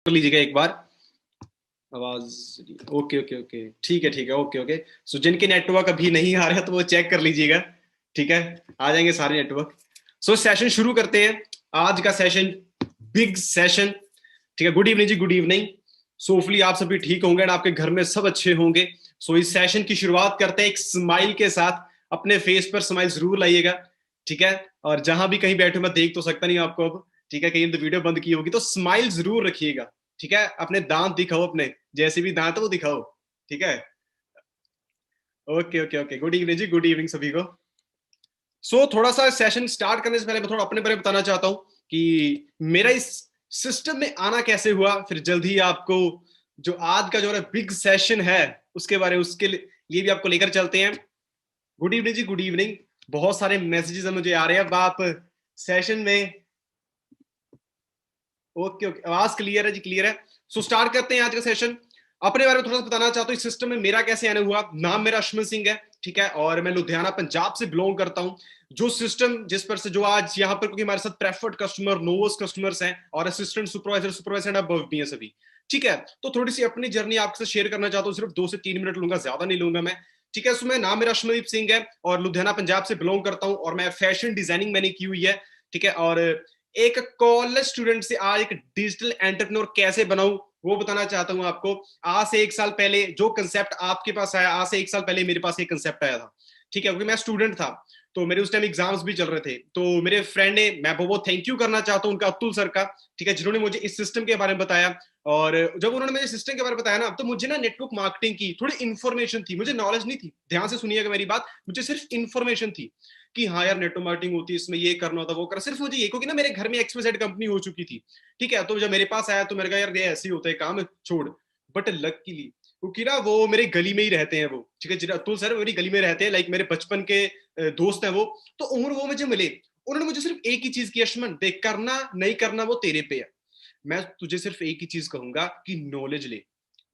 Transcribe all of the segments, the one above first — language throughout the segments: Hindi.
कर लीजिएगा एक बार आवाज। ओके ओके ओके, ठीक है, ओके ओके। सो जिनके नेटवर्क अभी नहीं आ रहा तो वो चेक कर लीजिएगा। ठीक है, आ जाएंगे सारे नेटवर्क। सो सेशन शुरू करते हैं, आज का सेशन, बिग सेशन। ठीक है, good evening ji, good evening. सो होपफुली आप सभी ठीक होंगे और आपके घर में सब अच्छे होंगे। सो इस सेशन की शुरुआत करते हैं एक स्माइल के साथ। अपने फेस पर स्माइल जरूर लाइएगा। ठीक है, और जहां भी कहीं बैठे, मैं देख तो सकता नहीं आपको अब। ठीक है, कहीं तो वीडियो बंद की होगी, तो स्माइल जरूर रखिएगा। ठीक है, अपने दांत दिखाओ, अपने जैसे भी दांत है वो दिखाओ। ठीक है, okay okay okay. Good evening ji, good evening सभी को। थोड़ा सा सेशन स्टार्ट करने से पहले मैं थोड़ा अपने बारे में बताना चाहता हूँ कि मेरा इस सिस्टम में आना कैसे हुआ। फिर जल्द ही आपको जो आज का जो बिग सेशन है उसके बारे में, उसके लिए भी आपको लेकर चलते हैं। Good evening ji, good evening. बहुत सारे मैसेजेस मुझे आ रहे हैं। अब आप सेशन में, ओके ओके, आवाज क्लियर है जी, क्लियर है। स्टार्ट करते हैं आज का सेशन। अपने बारे में थोड़ा सा बताना चाहता हूँ, इस सिस्टम में मेरा कैसे आने हुआ। नाम मेरा अश्विन सिंह है। ठीक है, और मैं लुधियाना पंजाब से बिलोंग करता हूँ। जो सिस्टम जिस पर से जो आज यहाँ पर, क्योंकि हमारे साथ प्रेफर्ड कस्टमर, नोवस कस्टमर्स हैं और असिस्टेंट सुपरवाइजर, सुपरवाइजर अबव भी हैं सभी। ठीक है, तो थोड़ी सी अपनी जर्नी आपसे शेयर करना चाहता हूँ। सिर्फ 2 से 3 मिनट लूंगा, ज्यादा नहीं लूंगा मैं। ठीक है, मैं, नाम मेरा अश्विनदीप सिंह है और लुधियाना पंजाब से बिलोंग करता हूँ और मैं फैशन डिजाइनिंग मैंने की हुई है। ठीक है, और एक कॉलेज स्टूडेंट से आज एक डिजिटल एंटरप्रेन्योर कैसे बनाऊं वो बताना चाहता हूं आपको। आज से 1 साल पहले जो कंसेप्ट आपके पास आया, आज से 1 साल पहले मेरे पास एक कंसेप्ट आया था। ठीक है, क्योंकि मैं स्टूडेंट था, तो मेरे उस टाइम एग्जाम्स भी चल रहे थे। तो मेरे फ्रेंड ने, मैं बहुत थैंक यू करना चाहता हूं उनका, अतुल सर का। ठीक है, जिन्होंने मुझे इस सिस्टम के बारे में बताया। और जब उन्होंने मुझे सिस्टम के बारे में बताया ना, तो मुझे ना नेटवर्क मार्केटिंग की थोड़ी इन्फॉर्मेशन थी, मुझे नॉलेज नहीं थी। ध्यान से सुनिएगा मेरी बात, मुझे सिर्फ इन्फॉर्मेशन थी कि हाँ यार नेटवर्क मार्केटिंग होती है, इसमें ये करना होता, वो करना, सिर्फ मुझे ये, क्योंकि ना मेरे घर में XYZ कंपनी हो चुकी थी। ठीक है, तो जब मेरे पास आया तो मेरे कहा यार ये ऐसे ही होता है काम, छोड़। बट लकीली, क्योंकि ना वो मेरे गली में ही रहते हैं वो। ठीक है, अतुल सर मेरी गली में रहते हैं, लाइक मेरे बचपन के दोस्त हैं वो। तो उम्र वो मुझे मिले, उन्होंने मुझे सिर्फ एक ही चीज की, अश्मन देख, करना नहीं करना वो तेरे पे है, मैं तुझे सिर्फ एक ही चीज कहूंगा कि नॉलेज ले।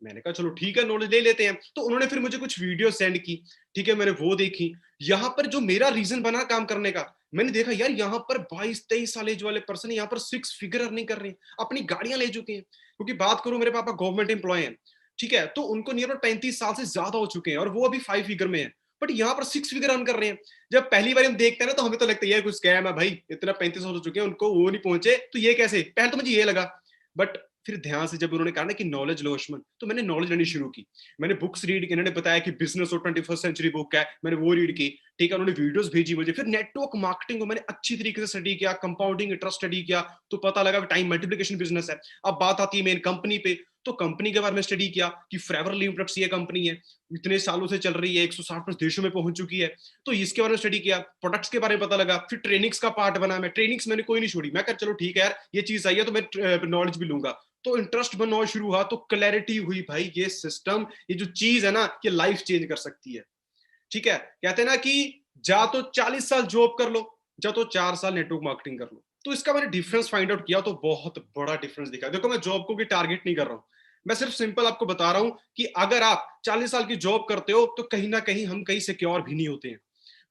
मैंने कहा चलो ठीक है, नॉलेज ले लेते हैं। तो उन्होंने फिर मुझे कुछ वीडियो सेंड की। ठीक है, मैंने वो देखी। यहाँ पर जो मेरा रीजन बना काम करने का, मैंने देखा यार यहाँ पर 22-23 साल एज वाले पर्सन यहाँ पर 6 फिगर अर्निंग कर रहे हैं, अपनी गाड़ियां ले चुके हैं। क्योंकि बात करूं, मेरे पापा गवर्नमेंट एम्प्लॉय हैं। ठीक है, तो उनको नियर 35 साल से ज्यादा हो चुके हैं और वो अभी 5 फिगर में है। बट यहाँ पर 6 फिगर अर्न कर रहे हैं। जब पहली बार हम देखते हैं ना, तो हमें तो लगता है यार कुछ स्कैम है भाई, इतना 35 साल हो चुके हैं उनको, वो नहीं पहुंचे तो ये कैसे, पहले तो मुझे ये लगा। बट फिर ध्यान से जब उन्होंने कहा ना कि नॉलेज लो अश्मन, तो मैंने नॉलेज लेनी शुरू की। मैंने बुक्स रीड की, इन्होंने बताया कि बिजनेस और 21st सेंचुरी बुक है, मैंने वो रीड की। ठीक है, उन्होंने वीडियोस भेजी मुझे। फिर नेटवर्क मार्केटिंग को मैंने अच्छी तरीके से स्टडी किया, कंपाउंडिंग इंटरेस्ट स्टडी किया, तो पता लगा कि टाइम मल्टीप्लिकेशन बिजनेस है। अब बात आती है मेन कंपनी पे, तो कंपनी के बारे में स्टडी किया कि फेवर लिमिटेड ये कंपनी है, इतने सालों से चल रही है, 160 प्लस देशों में पहुंच चुकी है। तो इसके बारे में स्टडी किया, प्रोडक्ट्स के बारे में पता लगा। फिर ट्रेनिंग्स का पार्ट बना, मैं ट्रेनिंग्स मैंने कोई नहीं छोड़ी। मैं चलो ठीक है यार, ये चीज आई है तो मैं नॉलेज भी लूंगा। तो इंटरेस्ट बनना शुरू हुआ, तो क्लैरिटी हुई भाई, ये सिस्टम, ये जो चीज है ना, ये लाइफ चेंज कर सकती है। ठीक है, कहते हैं ना कि जा तो 40 साल जॉब कर लो, जा तो 4 साल नेटवर्क मार्केटिंग कर लो। तो इसका मैंने डिफरेंस फाइंड आउट किया, तो बहुत बड़ा डिफरेंस दिखा। देखो, मैं जॉब को भी टारगेट नहीं कर रहा हूं, मैं सिर्फ सिंपल आपको बता रहा हूं कि अगर आप 40 साल की जॉब करते हो तो कहीं ना कहीं हम कहीं सिक्योर भी नहीं होते हैं।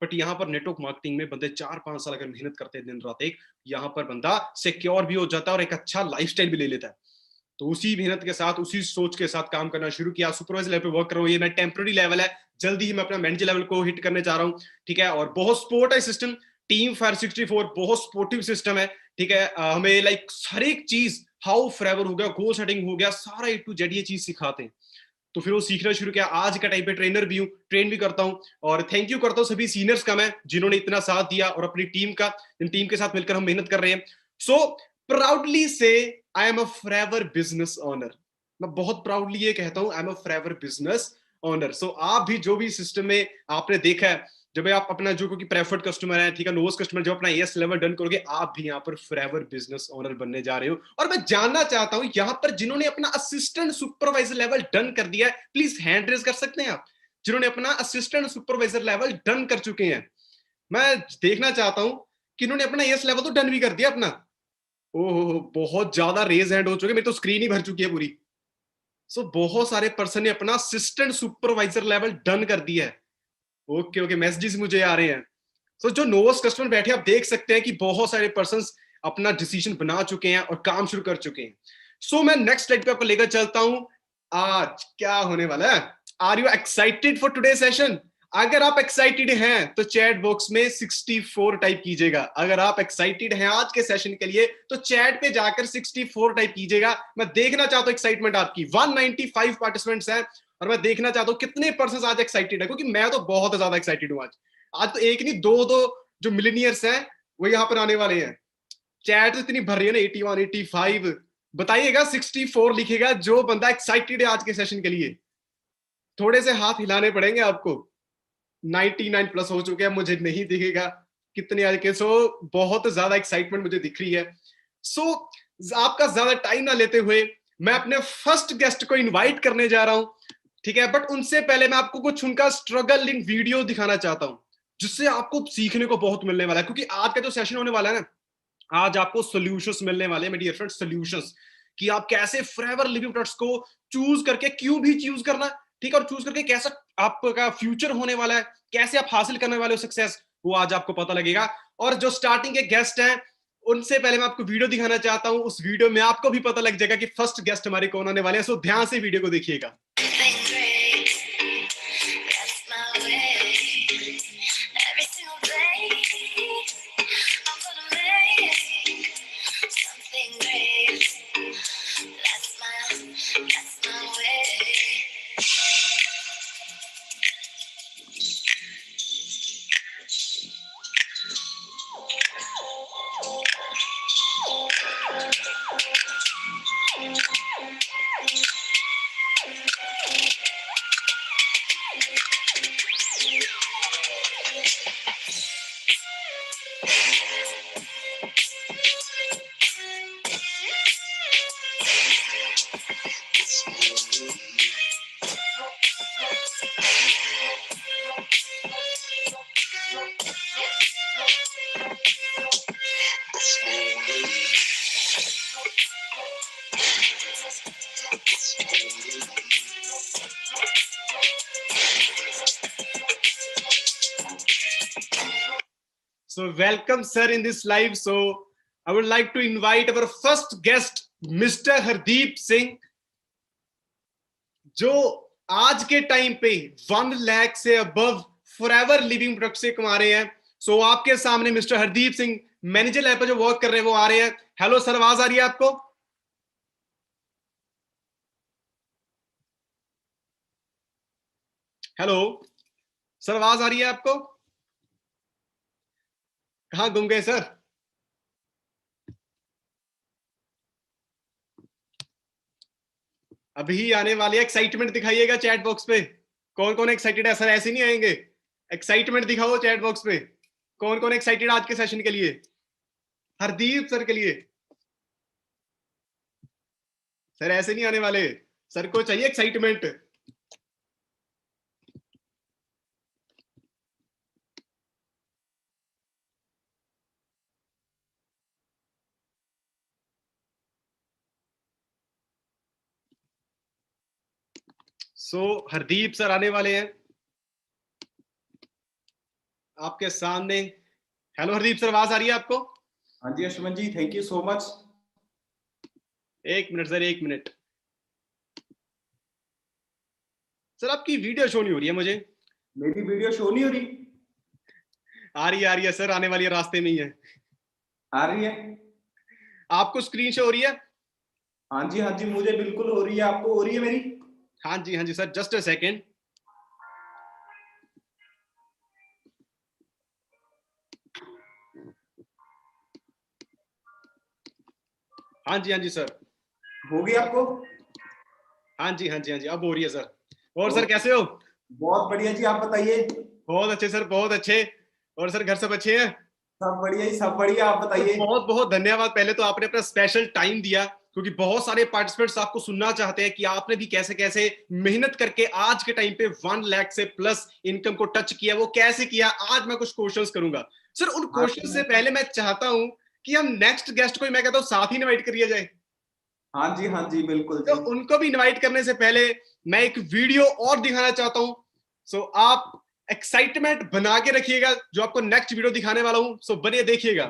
बट यहाँ पर नेटवर्क मार्केटिंग में बंदे 4-5 साल अगर मेहनत करते हैं दिन रात एक, यहाँ पर बंदा सिक्योर भी हो जाता है और एक अच्छा लाइफस्टाइल भी ले लेता है। तो उसी मेहनत के साथ, उसी सोच के साथ काम करना शुरू किया। सुपरवाइजर लेवल पे वर्क कर रहा हूँ, ये मैं टेम्पररी लेवल है, जल्दी ही मैं अपना मैनेजर लेवल को हिट करने जा रहा हूँ। ठीक है, और बहुत सपोर्ट है सिस्टम, टीम फायर 64 बहुत सपोर्टिव सिस्टम है। ठीक है, हमें लाइक हर एक चीज, हाउ फ्रेवर हो गया, गोल सेटिंग हो गया, सारा A to Z ये चीज सिखाते हैं। तो फिर वो सीखना शुरू किया। आज का टाइम पे ट्रेनर भी हूँ, ट्रेन भी करता हूँ। और थैंक यू करता हूँ सभी सीनियर्स का मैं, जिन्होंने इतना साथ दिया, और अपनी टीम का, इन टीम के साथ मिलकर हम मेहनत कर रहे हैं। सो प्राउडली से I am a forever business owner. मैं बहुत प्राउडली ये कहता हूं, I am a forever business owner. So आप भी जो भी सिस्टम में आपने देखा है, जब आप अपना जो क्योंकि प्रेफर्ड कस्टमर है, ठीक है, नोस कस्टमर, जब अपना एस लेवल डन करोगे, आप भी यहाँ पर फ्रेवर बिजनेस ओनर बनने जा रहे हो। और मैं जानना चाहता हूं यहाँ पर जिन्होंने अपना असिस्टेंट सुपरवाइजर लेवल डन कर दिया है, प्लीज हैंड रेज कर सकते हैं आप, जिन्होंने अपना असिस्टेंट सुपरवाइजर लेवल डन कर चुके हैं। मैं देखना चाहता हूं कि इन्होंने अपना एस लेवल तो डन भी कर दिया अपना। ओहो, बहुत ज्यादा रेज हैंड हो चुके, मेरी तो स्क्रीन ही भर चुकी है पूरी। बहुत सारे पर्सन ने अपना असिस्टेंट सुपरवाइजर लेवल डन कर दिया है। ओके ओके, मैसेजेस मुझे आ रहे हैं। जो नोवस कस्टमर बैठे, आप देख सकते हैं कि बहुत सारे पर्सन अपना डिसीजन बना चुके हैं और काम शुरू कर चुके हैं। सो मैं नेक्स्ट स्लाइड पे आपको लेकर चलता हूं। आज क्या होने वाला है? Are you excited for today session? अगर आप एक्साइटेड हैं तो चैट बॉक्स में 64 टाइप कीजिएगा। अगर आप एक्साइटेड हैं आज के सेशन के लिए तो चैट पे जाकर 64 टाइप कीजिएगा। मैं देखना चाहता हूं एक्साइटमेंट आपकी। 195 पार्टिसिपेंट्स हैं और मैं देखना चाहता हूं कितने पर्सन आज एक्साइटेड है, क्योंकि मैं तो बहुत ज्यादा एक्साइटेड हूं आज। आज तो एक नहीं, दो दो जो मिलीनियर्स हैं वो यहाँ पर आने वाले हैं। चैट तो इतनी भर रही है ना, 81 85। बताइएगा 64 लिखेगा जो बंदा एक्साइटेड है आज के सेशन के लिए। थोड़े से हाथ हिलाने पड़ेंगे आपको। 99 प्लस हो चुके हैं, मुझे नहीं दिखेगा कितने आज के। सो बहुत ज्यादा एक्साइटमेंट मुझे दिख रही है। सो आपका ज्यादा टाइम ना लेते हुए मैं अपने फर्स्ट गेस्ट को इनवाइट करने जा रहा हूं, ठीक है। बट उनसे पहले मैं आपको कुछ उनका स्ट्रगल इन वीडियो दिखाना चाहता हूं, जिससे आपको सीखने को बहुत मिलने वाला है। क्योंकि आज का जो सेशन होने वाला है ना, आज आपको सॉल्यूशंस मिलने वाले हैं मेरे डियर फ्रेंड्स। सॉल्यूशंस कि आप कैसे फॉरएवर लिविंग प्रोडक्ट्स को चूज करके, क्यों भी चूज करना, ठीक है, और चूज करके कैसा आपका फ्यूचर होने वाला है, कैसे आप हासिल करने वाले हो सक्सेस, वो आज आपको पता लगेगा। और जो स्टार्टिंग के गेस्ट हैं उनसे पहले मैं आपको वीडियो दिखाना चाहता हूं। उस वीडियो में आपको भी पता लग जाएगा कि फर्स्ट गेस्ट हमारे कौन आने वाले हैं। सो ध्यान से वीडियो को देखिएगा। So welcome sir in this live. So I would like to invite our first guest Mr. Hardeep Singh, जो आज के टाइम पे 1 लाख से अबव फॉरएवर लिविंग प्रोडक्ट से कमा रहे हैं। सो आपके सामने mister Hardeep Singh manager level पर जो वर्क कर रहे हैं वो आ रहे हैं। हेलो सर, आवाज आ रही है आपको? हेलो सर, आवाज आ रही है आपको? कहां गुम गए सर? अभी आने वाले। एक्साइटमेंट दिखाइएगा चैट बॉक्स पे। कौन कौन एक्साइटेड है सर? ऐसे नहीं आएंगे, एक्साइटमेंट दिखाओ चैट बॉक्स पे। कौन कौन एक्साइटेड आज के सेशन के लिए? हरदीप सर के लिए। सर ऐसे नहीं आने वाले, सर को चाहिए एक्साइटमेंट। सो हरदीप सर आने वाले हैं आपके सामने। हेलो हरदीप सर, आवाज आ रही है आपको? हाँ जी अश्विन जी, थैंक यू सो मच। एक मिनट सर, एक मिनट। सर आपकी वीडियो शो नहीं हो रही है मुझे। मेरी वीडियो शो नहीं हो रही? आ रही है सर, आने वाली है, रास्ते में ही है। आ रही है? आपको स्क्रीन शो हो रही है? हाँ जी मुझे बिल्कुल हो रही है। आपको हो रही है मेरी? हाँ जी सर, जस्ट अ सेकेंड। हाँ जी सर। होगी आपको? हाँ जी अब हो रही है सर। और सर कैसे हो? बहुत बढ़िया जी, आप बताइए। बहुत अच्छे सर, बहुत अच्छे। और सर घर सब अच्छे हैं? सब बढ़िया जी, सब बढ़िया। आप बताइए। बहुत बहुत धन्यवाद, पहले तो आपने अपना स्पेशल टाइम दिया, क्योंकि बहुत सारे पार्टिसिपेंट्स आपको सुनना चाहते हैं कि आपने भी कैसे कैसे मेहनत करके आज के टाइम पे 1 लाख से प्लस इनकम को टच किया, वो कैसे किया। आज मैं कुछ क्वेश्चंस करूंगा सर। उन क्वेश्चंस से पहले मैं चाहता हूं कि हम नेक्स्ट गेस्ट को, मैं कहता हूं, साथ ही इनवाइट करिए जाए। हाँ जी बिल्कुल तो जी। उनको भी इनवाइट करने से पहले मैं एक वीडियो और दिखाना चाहता हूं। सो आप एक्साइटमेंट बना के रखिएगा, जो आपको नेक्स्ट वीडियो दिखाने वाला हूं। सो बने देखिएगा।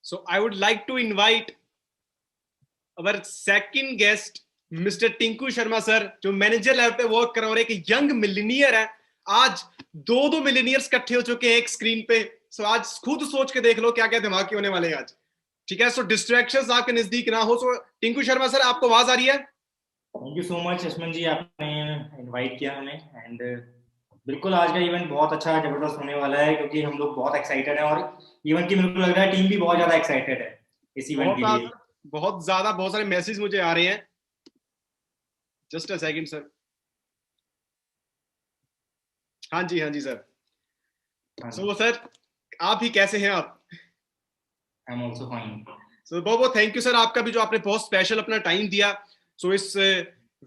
So I would like to invite our second guest, mister Tinku Sharma sir, जो मैनेजर लेवल पे वर्क कर रहे हैं और एक यंग मिलीनियर है। आज दो मिलीनियर्स इकट्ठे हो चुके हैं एक स्क्रीन पे। सो आज खुद सोच के देख लो क्या क्या धमाके होने वाले हैं आज। ठीक है, सो डिस्ट्रैक्शंस आपके नजदीक ना हो। सो टिंकू शर्मा सर, आपको आवाज आ रही है? थैंक यू सो मच यशमन जी, आपने इनवाइट किया हमें। एंड बिल्कुल आज का इवेंट बहुत अच्छा जबरदस्त होने वाला है, क्योंकि हम लोग बहुत एक्साइटेड हैं और इवेंट की मेरे को लग रहा है टीम भी बहुत ज्यादा एक्साइटेड है इस इवेंट के लिए। बहुत ज्यादा, बहुत सारे मैसेज मुझे आ रहे हैं। Just a second sir. हाँ जी, हाँ जी सर। सो सर, आप ही कैसे हैं आप? I am also fine. So बहुत बहुत थैंक यू सर, आपका भी जो आपने बहुत स्पेशल अपना टाइम दिया। सो इस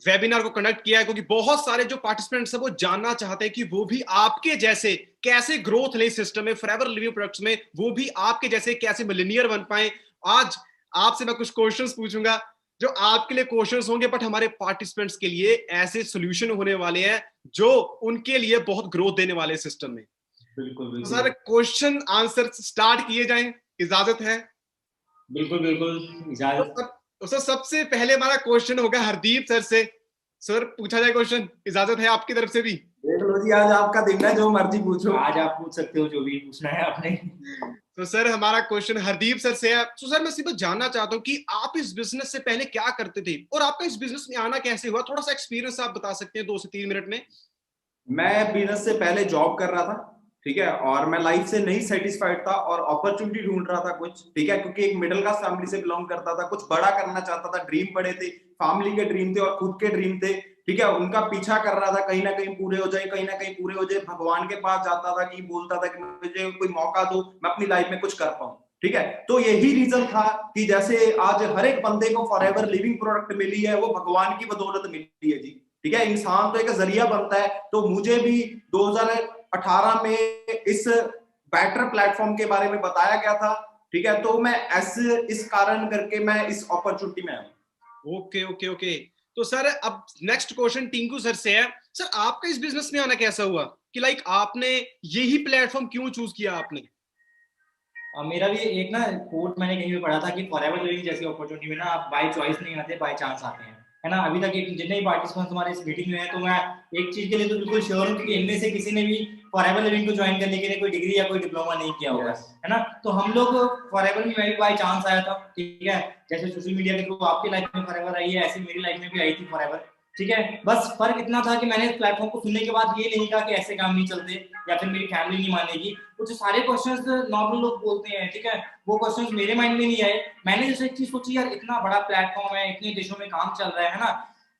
वेबिनार को कंडक्ट किया है, क्योंकि बहुत सारे जो पार्टिसिपेंट्स हैं वो जानना चाहते हैं कि वो भी आपके जैसे कैसे ग्रोथ ले सिस्टम में, फॉरएवर लिविंग प्रोडक्ट्स में, वो भी आपके जैसे कैसे मिलीनियर बन पाए। आज आपसे मैं कुछ क्वेश्चंस पूछूंगा जो आपके लिए क्वेश्चंस होंगे, बट हमारे पार्टिसिपेंट्स के लिए ऐसे सॉल्यूशन होने वाले हैं जो उनके लिए बहुत ग्रोथ देने वाले सिस्टम में। बिल्कुल बिल्कुल सर, क्वेश्चन आंसर स्टार्ट किए जाएं, इजाजत है? बिल्कुल बिल्कुल इजाजत। तो सर सबसे पहले हमारा क्वेश्चन होगा हरदीप सर से। सर पूछा जाए क्वेश्चन, इजाजत है आपकी तरफ से भी? देख लो जी, आज आपका दिन है, जो मर्जी पूछो। आज आप पूछ सकते हो जो भी पूछना है आपने। तो सर हमारा क्वेश्चन हरदीप सर से है। तो सर मैं सीधा जानना चाहता हूँ कि आप इस बिजनेस से पहले क्या करते थे और आपका इस बिजनेस में आना कैसे हुआ? थोड़ा सा एक्सपीरियंस आप बता सकते हैं 2 से 3 मिनट में? मैं बिजनेस से पहले जॉब कर रहा था, ठीक है, और मैं लाइफ से नहीं सेटिस्फाइड था और अपॉर्चुनिटी ढूंढ रहा था कुछ, ठीक है, क्योंकि एक मिडिल क्लास फैमिली से बिलोंग करता था, कुछ बड़ा करना चाहता था, ड्रीम बड़े थे, फैमिली के ड्रीम थे और खुद के ड्रीम थे, ठीक है, उनका पीछा कर रहा था, कहीं ना कहीं पूरे हो जाए, कहीं ना कहीं पूरे हो जाए। भगवान के पास जाता था कि बोलता था कि मुझे कोई मौका दो, मैं अपनी लाइफ में कुछ कर पाऊं, ठीक है। तो यही रीजन था कि जैसे आज हर एक बंदे को फॉरएवर लिविंग प्रोडक्ट मिली है, वो भगवान की बदौलत मिली है जी, ठीक है। इंसान तो एक जरिया बनता है, तो मुझे भी 2018 में इस बेटर प्लेटफॉर्म के बारे में बताया गया था, ठीक है, तो मैं ऐसे इस कारण करके मैं इस अपॉर्चुनिटी में आया। Okay okay okay. तो सर अब नेक्स्ट क्वेश्चन टिंकू सर से है। सर आपका इस बिजनेस में आना कैसा हुआ कि लाइक आपने यही प्लेटफॉर्म क्यों चूज किया आपने? मेरा भी एक ना कोट मैंने कहीं पे पढ़ा था कि फॉरएवर लिविंग जैसी अपॉर्चुनिटी में ना आप बाय चॉइस नहीं आते, बाय चांस आते हैं, है ना। अभी तक जितने भी पार्टिसिपेंट्स हमारे इस मीटिंग में हैं, तो मैं एक चीज के लिए तो बिल्कुल श्योर हूँ कि इनमें से किसी ने भी फॉरएवर लिविंग को ज्वाइन करने के लिए कोई डिग्री या कोई डिप्लोमा नहीं किया होगा, है ना। तो हम लोग फॉरएवर में भी बाय चांस आया था, ठीक है। जैसे सोशल मीडिया के थ्रू आपकी लाइफ में फॉरएवर आई है, ऐसे मेरी लाइफ में भी आई थी फॉरएवर, ठीक है। बस फर्क इतना था कि मैंने इस प्लेटफॉर्म को सुनने के बाद ये नहीं कहा कि ऐसे काम नहीं चलते या फिर मेरी फैमिली नहीं मानेगी। कुछ सारे क्वेश्चंस नॉर्मल लोग बोलते हैं, ठीक है, वो क्वेश्चंस मेरे माइंड में नहीं आए। मैंने जैसे एक चीज सोची, यार इतना बड़ा प्लेटफॉर्म है, इतने देशों में काम चल रहा है ना,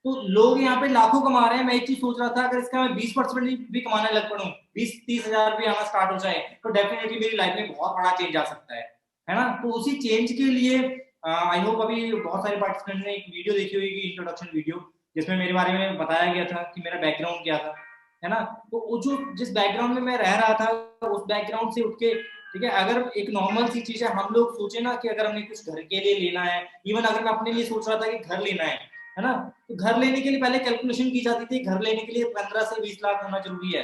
तो लोग यहाँ पे लाखों कमा रहे हैं। मैं एक चीज सोच रहा था, अगर इसका मैं 20% भी कमाने लग पड़ूं, 20-30 हजार भी आना स्टार्ट हो जाए, तो डेफिनेटली मेरी लाइफ में बहुत बड़ा चेंज आ सकता है ना। तो उसी चेंज के लिए आई होप अभी बहुत सारे पार्टिसिपेंट ने एक वीडियो देखी होगी, इंट्रोडक्शन वीडियो, जिसमें मेरे बारे में बताया गया था कि मेरा बैकग्राउंड क्या था, है ना। तो वो जो जिस बैकग्राउंड में मैं रह रहा था, उस बैकग्राउंड से उठ के, ठीक है, अगर एक नॉर्मल सी चीज है, हम लोग सोचे ना कि अगर हमने कुछ घर के लिए लेना है, इवन अगर मैं अपने लिए सोच रहा था कि घर लेना है ना, तो घर लेने के लिए पहले कैलकुलेशन की जाती थी, घर लेने के लिए 15 से 20 लाख होना जरूरी है,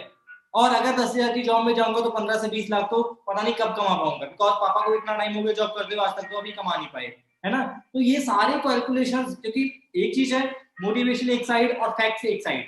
और अगर 10,000 की जॉब में जाऊंगा तो 15 से 20 लाख तो पता नहीं कब कमा पाऊंगा, बिकॉज पापा को इतना टाइम हो गया जॉब करते हुए, आज तक तो अभी कमा नहीं पाए, है ना। तो ये सारे कैलकुलेशंस, क्योंकि एक चीज है मोटिवेशन एक साइड और फैक्ट्स एक साइड,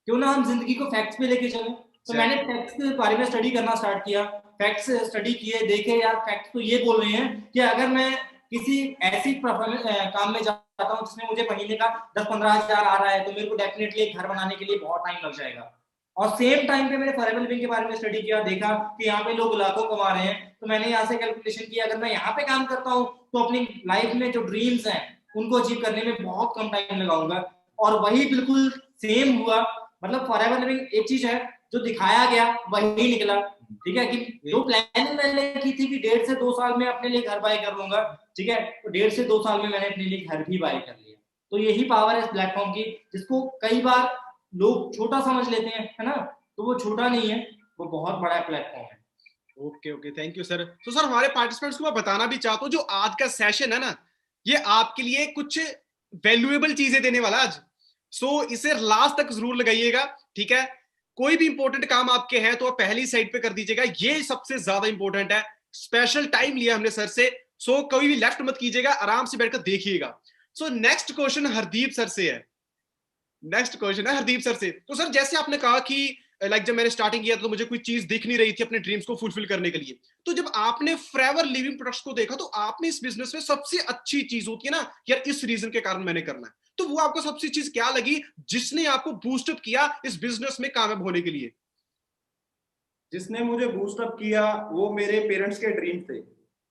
क्यों ना हम जिंदगी को फैक्ट्स पे लेके चलें। तो मैंने फैक्ट्स के बारे में स्टडी करना स्टार्ट किया, फैक्ट्स स्टडी किए, देखे यार फैक्ट्स तो ये बोल रहे हैं कि अगर मैं किसी ऐसी काम में जाता हूँ जिसमें मुझे महीने का 10-15 हजार आ रहा है, तो मेरे को डेफिनेटली एक घर बनाने के लिए बहुत टाइम लग जाएगा। और सेम टाइम पे मैंने फॉरएवर लिविंग के बारे में स्टडी किया, देखा कि यहाँ पे लोग लाखों कमा रहे हैं, तो मैंने यहाँ से कैलकुलेशन किया, अगर मैं यहाँ पे काम करता हूँ तो अपनी लाइफ में जो ड्रीम्स हैं उनको अचीव करने में बहुत कम टाइम लगाऊंगा। और वही बिल्कुल सेम हुआ। मतलब फॉरएवर लिविंग एक चीज है जो दिखाया गया वही निकला, ठीक है। कि जो प्लानिंग मैंने की थी कि 1.5 से 2 साल में अपने लिए घर बाय कर लूंगा, ठीक है, तो 1.5 से 2 साल में मैंने अपने लिए घर भी बाय कर लिया। तो यही पावर है इस प्लेटफॉर्म की, जिसको कई बार लोग छोटा समझ लेते हैं, है ना, तो वो छोटा नहीं है, वो बहुत बड़ा प्लेटफॉर्म है। Okay okay, thank you sir. तो सर हमारे पार्टिसिपेंट्स को मैं बताना भी चाहता हूँ, जो आज का सेशन है ना, ये आपके लिए कुछ वैल्यूएबल चीजें देने वाला आज। सो इसे लास्ट तक जरूर लगाइएगा, ठीक है। कोई भी इंपॉर्टेंट काम आपके हैं तो आप पहली साइड पे कर दीजिएगा, ये सबसे ज्यादा इंपॉर्टेंट है। स्पेशल टाइम लिया हमने सर से, सो कोई भी लेफ्ट मत कीजिएगा, आराम से बैठकर देखिएगा। So next question Hardeep sir से है। नेक्स्ट क्वेश्चन है हरदीप सर से। तो सर जैसे आपने कहा कि लाइक जब मैंने स्टार्टिंग किया तो मुझे कोई चीज दिख नहीं रही थी अपने ड्रीम्स को फुलफिल करने के लिए, तो जब आपने फॉरएवर लिविंग प्रोडक्ट्स को देखा तो आपने इस बिजनेस में सबसे अच्छी चीज होती है ना यार, इस रीजन के कारण मैंने करना है, तो वो आपको सबसे चीज क्या लगी जिसने आपको बूस्टअप किया इस बिजनेस में कामयाब होने के लिए? जिसने मुझे बूस्टअप किया वो मेरे पेरेंट्स के ड्रीम थे,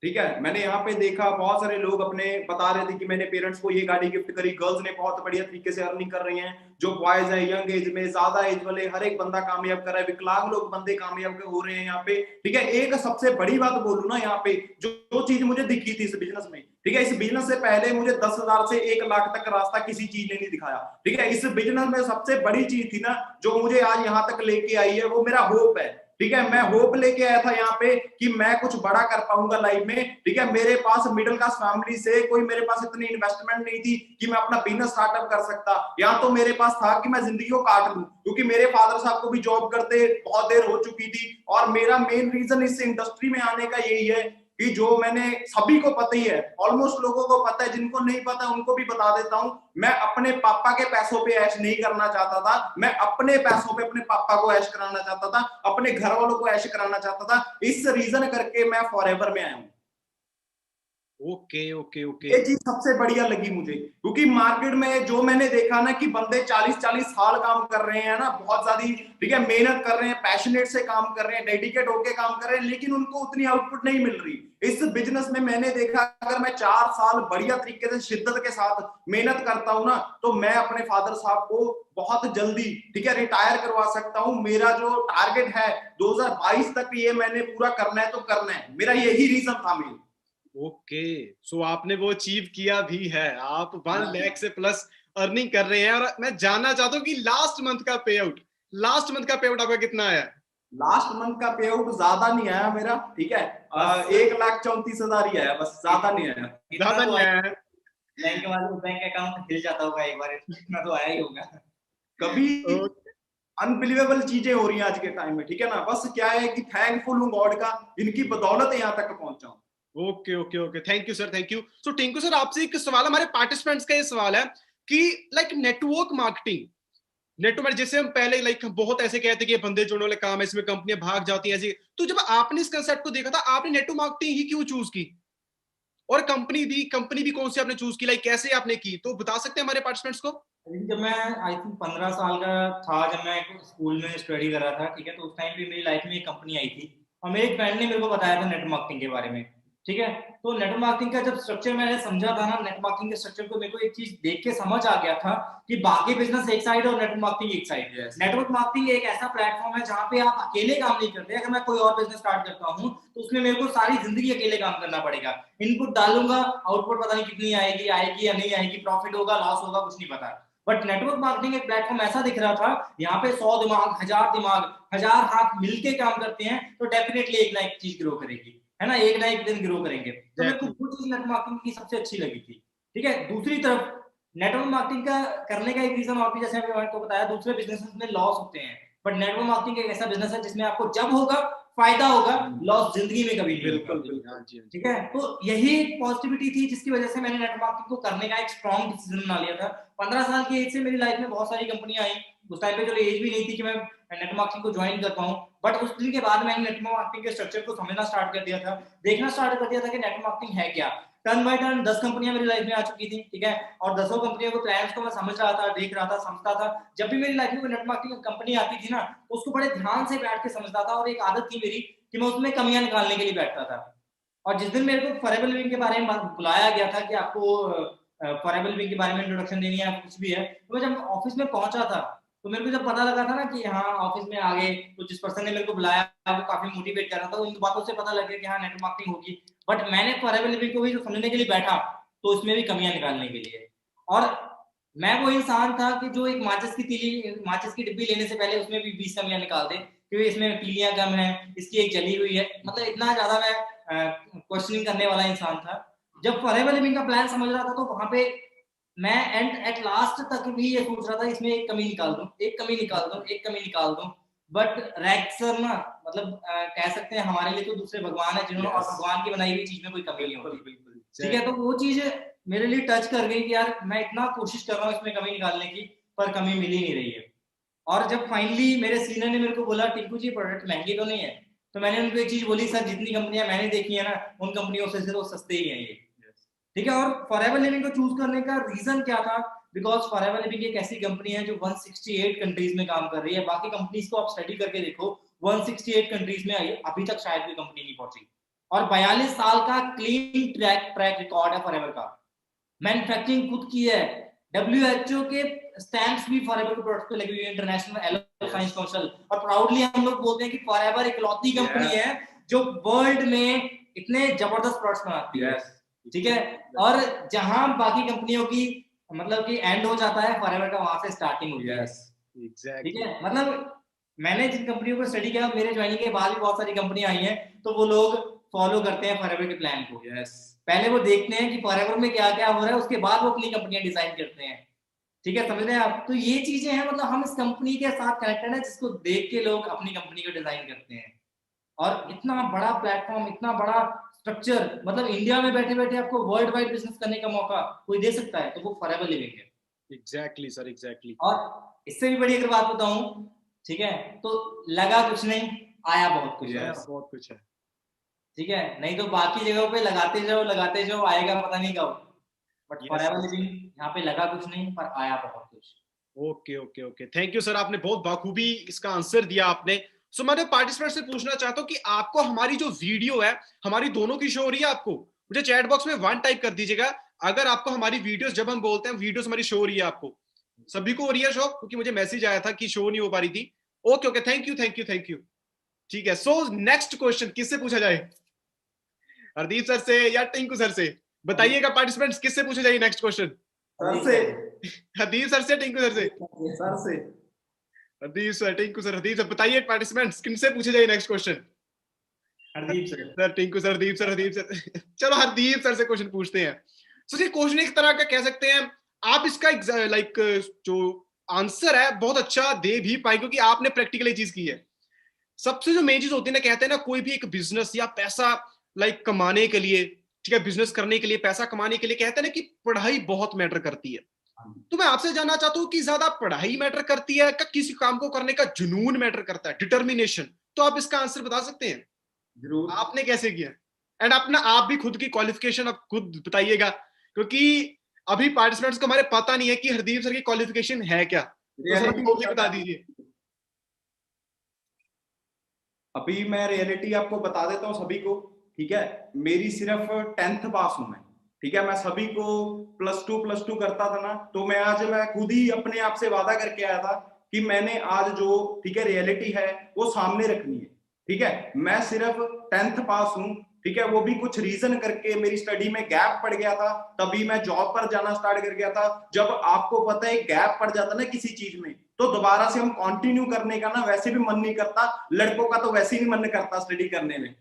ठीक है। मैंने यहाँ पे देखा बहुत सारे लोग अपने बता रहे थे कि मैंने पेरेंट्स को ये गाड़ी गिफ्ट करी, गर्ल्स ने बहुत बढ़िया तरीके से अर्निंग कर रही हैं, जो बॉयज है यंग एज में, ज्यादा एज वाले, हर एक बंदा कामयाब कर रहा है, विकलांग लोग बंदे कामयाब हो रहे हैं यहाँ पे, ठीक है। एक सबसे बड़ी बात बोलूं ना यहाँ पे, जो चीज मुझे दिखी थी इस बिजनेस में, ठीक है, इस बिजनेस से पहले मुझे 10,000 से 1 लाख तक रास्ता किसी चीज ने नहीं दिखाया, ठीक है। इस बिजनेस में सबसे बड़ी चीज थी ना जो मुझे आज यहाँ तक लेके आई है, वो मेरा होप है, ठीक है। मैं होप लेके आया था यहाँ पे कि मैं कुछ बड़ा कर पाऊंगा लाइफ में, ठीक है। मेरे पास मिडिल क्लास फैमिली से कोई, मेरे पास इतनी इन्वेस्टमेंट नहीं थी कि मैं अपना बिजनेस स्टार्टअप कर सकता, या तो मेरे पास था कि मैं जिंदगी को काट लूं, क्योंकि मेरे फादर साहब को भी जॉब करते बहुत देर हो चुकी थी। और मेरा मेन रीजन इस इंडस्ट्री में आने का यही है कि जो मैंने, सभी को पता ही है, ऑलमोस्ट लोगों को पता है, जिनको नहीं पता उनको भी बता देता हूं, मैं अपने पापा के पैसों पे ऐश नहीं करना चाहता था, मैं अपने पैसों पे अपने पापा को ऐश कराना चाहता था, अपने घर वालों को ऐश कराना चाहता था। इस रीजन करके मैं फॉरएवर में आया हूं। ओके ओके ओके, ये चीज सबसे बढ़िया लगी मुझे, क्योंकि मार्केट में जो मैंने देखा ना कि बंदे 40-40 साल काम कर रहे हैं ना, बहुत ज्यादा, ठीक है, मेहनत कर रहे हैं, पैशनेट से काम कर रहे हैं, डेडिकेट होके काम कर रहे हैं, लेकिन उनको उतनी आउटपुट नहीं मिल रही। इस बिजनेस में मैंने देखा अगर मैं 4 साल बढ़िया तरीके से शिद्दत के साथ मेहनत करता हूं ना, तो मैं अपने फादर साहब को बहुत जल्दी, ठीक है, रिटायर करवा सकता हूं। मेरा जो टारगेट है 2022 तक ये मैंने पूरा करना है तो करना है, मेरा यही रीजन था मेरा। ओके, सो आपने वो अचीव किया भी है, आप 1 लाख से प्लस अर्निंग कर रहे हैं। और मैं जानना चाहता हूँ कि लास्ट मंथ का पे आउट आपका कितना आया? लास्ट मंथ का पे आउट ज्यादा नहीं आया मेरा, ठीक है, 1,34,000 ही आया, बस, ज्यादा नहीं आया। ज्यादा नहीं आया है? बैंक अकाउंट हिल जाता होगा एक बार, इतना तो आया ही होगा। कभी अनबिलीवेबल चीजें हो रही हैं आज के टाइम में, ठीक है ना। बस क्या है कि थैंकफुल हूँ गॉड का, इनकी बदौलत यहाँ तक पहुंचा हूं। Okay okay okay, thank you sir, thank you. So Tinku sir आपसे एक सवाल, हमारे पार्टिसिपेंट्स का ये सवाल है कि लाइक नेटवर्क मार्केटिंग नेटवर्क जैसे हम पहले लाइक बहुत ऐसे कहते कि ये बंदे जोड़ने वाले काम है, इसमें कंपनियां भाग जाती हैं ऐसी, तो जब आपने इस कंसेप्ट को देखा था आपने नेटवर्क मार्केटिंग ही क्यों चूज की, और कंपनी भी कौन सी आपने चूज की, लाइक कैसे आपने की, तो बता सकते हैं हमारे पार्टिसिपेंट्स को? जब मैं आई थिंक 15 साल का था, जब मैं स्कूल में स्टडी कर रहा था, ठीक है, तो उस टाइम पे मेरी लाइफ में एक कंपनी आई थी और मेरे एक फ्रेंड ने मेरे को बताया था नेटवर्क मार्केटिंग के बारे में, ठीक है। तो नेटवर्क मार्केटिंग का जब स्ट्रक्चर मैंने समझा था ना, नेटवर्क मार्केटिंग के स्ट्रक्चर को मेरे को एक चीज देख के समझ आ गया था कि बाकी बिजनेस एक साइड और नेटवर्क मार्केटिंग एक साइड है। नेटवर्क मार्केटिंग एक ऐसा प्लेटफॉर्म है जहाँ पे आप अकेले काम नहीं करते। अगर मैं कोई और बिजनेस स्टार्ट करता हूँ तो उसमें मेरे को सारी जिंदगी अकेले काम करना पड़ेगा, इनपुट डालूंगा, आउटपुट पता नहीं कितनी आएगी आएगी या नहीं आएगी, प्रॉफिट होगा लॉस होगा कुछ नहीं पता। बट नेटवर्क मार्केटिंग एक प्लेटफॉर्म ऐसा दिख रहा था, यहाँ पे 100 दिमाग, 1000 हाथ मिलके काम करते हैं तो डेफिनेटली एक ना एक चीज ग्रो करेगी, है ना, एक ना एक दिन ग्रो करेंगे। तो मेरे को वो चीज नेटवर्क मार्केटिंग की सबसे अच्छी लगी थी, ठीक है। दूसरी तरफ नेटवर्क मार्केटिंग का करने का एक रीजन और भी, जैसे अभी मैंने आपको बताया, दूसरे बिजनेस में लॉस होते हैं, बट नेटवर्क मार्केटिंग एक ऐसा बिजनेस है जिसमें आपको जब होगा फायदा होगा, लॉस जिंदगी में कभी नहीं होगा, ठीक है। तो यही एक पॉजिटिविटी थी जिसकी वजह से मैंने नेटवर्क मार्केटिंग को करने का एक स्ट्रॉन्ग डिसीजन बना लिया था। 15 साल की एज से मेरी लाइफ में बहुत सारी कंपनियां आई, उस टाइम पे चलो एज भी नहीं थी कि मैं नेटवर्क मार्केटिंग को ज्वाइन कर पाऊं, बट उस दिन के बाद मैंने नेटवर्क मार्केटिंग के स्ट्रक्चर को समझना स्टार्ट कर दिया था, देखना स्टार्ट कर दिया था कि नेटवर्क मार्केटिंग है क्या। टर्न बाय टर्न 10 कंपनियां मेरी लाइफ में आ चुकी थी, ठीक है, और 10 कंपनियों को प्लान्स को मैं समझ रहा था, देख रहा था, समझता था। जब भी मेरी लाइफ में कोई नेटवर्क मार्केटिंग कंपनी आती थी ना, तो उसको बड़े ध्यान से बैठ के समझता था, और एक आदत थी मेरी कि मैं उसमें कमियां निकालने के लिए बैठता था। और जिस दिन मेरे को फॉरएवर लिविंग के बारे में बुलाया गया था कि आपको फॉरएवर लिविंग के बारे में इंट्रोडक्शन देनी है, कुछ भी है, तो मैं जब ऑफिस में पहुंचा था तो मेरे को जब पता लगा था ना कि हाँ ऑफिस में आगे तो जिस पर्सन ने मेरे को बुलाया वो काफी मोटिवेट कर रहा था, तो इन बातों से पता लग गया कि हाँ नेटवर्क मार्केटिंग होगी। बट मैंने फॉरएवर लिविंग को भी जो समझने के लिए बैठा तो उसमें भी कमियां निकालने के लिए, और मैं वो इंसान था कि जो एक माचिस की डिब्बी लेने से पहले उसमें भी 20 कमियां निकाल दे, क्योंकि इसमें तीलियां कम है, इसकी एक जली हुई है, मतलब इतना ज्यादा मैं क्वेश्चनिंग करने वाला इंसान था। जब फॉरएवर लिविंग का प्लान समझ रहा था तो वहां पे मैं एट लास्ट तक भी ये सोच रहा था इसमें एक कमी निकाल दूं, एक कमी निकाल दूं। बट रैक सर ना, मतलब कह सकते हैं हमारे लिए तो दूसरे भगवान है जिन्होंने, और भगवान की बनाई हुई चीज में कोई कमी नहीं होती, ठीक है। तो वो चीज मेरे लिए टच कर गई कि यार मैं इतना कोशिश कर रहा हूँ इसमें कमी निकालने की, पर कमी मिल ही नहीं रही है। और जब फाइनली मेरे सीनियर ने मेरे को बोला टिंकू जी प्रोडक्ट महंगे तो नहीं है, तो मैंने उनको एक चीज बोली, सर जितनी कंपनियां मैंने देखी है ना उन कंपनियों से तो सस्ते ही हैं ये, ठीक है। और फॉरएवर लिविंग को चूज करने का रीजन क्या था, बिकॉज फॉरएवर लिविंग एक ऐसी कंपनी है जो 168 कंट्रीज में काम कर रही है। बाकी कंपनीज को आप स्टडी करके देखो, 168 कंट्रीज में अभी तक शायद कोई कंपनी नहीं पहुंची, और 42 साल का क्लीन ट्रैक रिकॉर्ड है फॉरएवर का, मैन्युफैक्चरिंग खुद की है, WHO के स्टैंप्स भी फॉरएवर के प्रोडक्ट्स पे लगी हुई है, इंटरनेशनल एलो साइंस काउंसिल, और प्राउडली हम लोग बोलते हैं कि फॉरएवर इकलौती कंपनी है जो वर्ल्ड में इतने जबरदस्त प्रोडक्ट्स बनाती है, ठीक है। और जहां बाकी कंपनियों की मतलब कि एंड हो जाता है, फॉरएवर का वहां से स्टार्टिंग होती है, ठीक है। मतलब मैंने जिन कंपनियों को स्टडी किया, मेरे ज्वाइनिंग के बाद भी बहुत सारी कंपनियां आई हैं, तो वो लोग फॉलो करते हैं फॉरएवर के प्लान को, पहले वो देखते हैं कि फॉरएवर में क्या क्या हो रहा है, उसके बाद वो अपनी कंपनियां डिजाइन करते हैं, ठीक है, समझ रहे हैं आप। तो ये चीजें हैं, मतलब हम इस कंपनी के साथ कनेक्टेड है जिसको देख के लोग अपनी कंपनी को डिजाइन करते हैं। और इतना बड़ा प्लेटफॉर्म, इतना बड़ा स्ट्रक्चर, मतलब इंडिया में बैठे बैठे आपको वर्ल्ड वाइड बिजनेस करने का मौका कोई दे सकता है, तो वो फॉरएवर लिविंग है। Exactly sir, exactly. और इससे भी बड़ी अगर बात बताऊं, ठीक है, तो लगा कुछ नहीं, आया बहुत कुछ है, बहुत कुछ है, ठीक है। नहीं तो बाकी जगहों पे लगाते जाओ आएगा पता नहीं कब, बट फॉरएवर लिविंग यहाँ पे लगा कुछ नहीं पर आया बहुत कुछ। Okay okay okay, thank you sir, आपने बहुत बाखूबी इसका आंसर दिया आपने। सो मैं पार्टिसिपेंट से पूछना चाहता हूँ कि आपको हमारी जो वीडियो है हमारी दोनों की शो हो रही है? आपको मुझे चैट बॉक्स में 1 टाइप कर दीजिएगा अगर आपको हमारी वीडियोस, जब हम बोलते हैं वीडियोस हमारी शो हो रही है। आपको सभी को हो रही है शो? क्योंकि मुझे मैसेज आया था कि शो नहीं हो पा रही थी। Okay okay, thank you thank you thank you, ठीक है। सो नेक्स्ट क्वेश्चन किससे पूछा जाए, हरदीप सर से या टिंकू सर से? बताइएगा पार्टिसिपेंट्स, किससे पूछा जाए नेक्स्ट क्वेश्चन? सर से, हरदीप सर से, टिंकू सर से? सर से। Hardeep sir, Tinku sir, Hardeep sir, बताइए पार्टिसिपेंट्स किनसे पूछे जाए next question? Hardeep sir, Tinku sir, Hardeep sir, Hardeep sir. चलो हरदीप सर से क्वेश्चन पूछते हैं। सो ये क्वेश्चन एक तरह का कह सकते हैं आप इसका लाइक जो आंसर है बहुत अच्छा दे भी पाए, क्योंकि आपने प्रैक्टिकली चीज की है। सबसे जो मेन चीज होती है ना, कहते हैं ना कोई भी एक बिजनेस या पैसा लाइक कमाने के लिए, ठीक है, बिजनेस करने के लिए, पैसा कमाने के लिए, कहते हैं ना कि पढ़ाई बहुत मैटर करती है। तो मैं आपसे जानना चाहता हूँ कि ज्यादा पढ़ाई मैटर करती है कि किसी काम को करने का जुनून मैटर करता है, डिटर्मिनेशन? तो आप इसका आंसर बता सकते हैं, जरूर। आपने कैसे किया? एंड अपना आप भी खुद की क्वालिफिकेशन आप खुद बताइएगा, क्योंकि अभी पार्टिसिपेंट्स को हमारे पता नहीं है कि हरदीप सर की क्वालिफिकेशन है क्या, तो सर रियलिटी वो भी बता दीजिए। अभी मैं रियलिटी आपको बता देता हूँ सभी को, ठीक है। मेरी सिर्फ 10th पास हूं मैं, ठीक है। मैं सभी को +2 करता था ना, तो मैं खुद ही अपने आप से वादा करके आया था कि मैंने आज जो, ठीक है, रियलिटी है वो सामने रखनी है, ठीक है। मैं सिर्फ 10th पास हूं, ठीक है। वो भी कुछ रीजन करके मेरी स्टडी में गैप पड़ गया था, तभी मैं जॉब पर जाना स्टार्ट कर गया था। जब आपको पता है गैप पड़ जाता ना किसी चीज में, तो दोबारा से हम कंटिन्यू करने का ना वैसे भी मन नहीं करता। लड़कों का तो वैसे ही नहीं मन करता स्टडी करने में,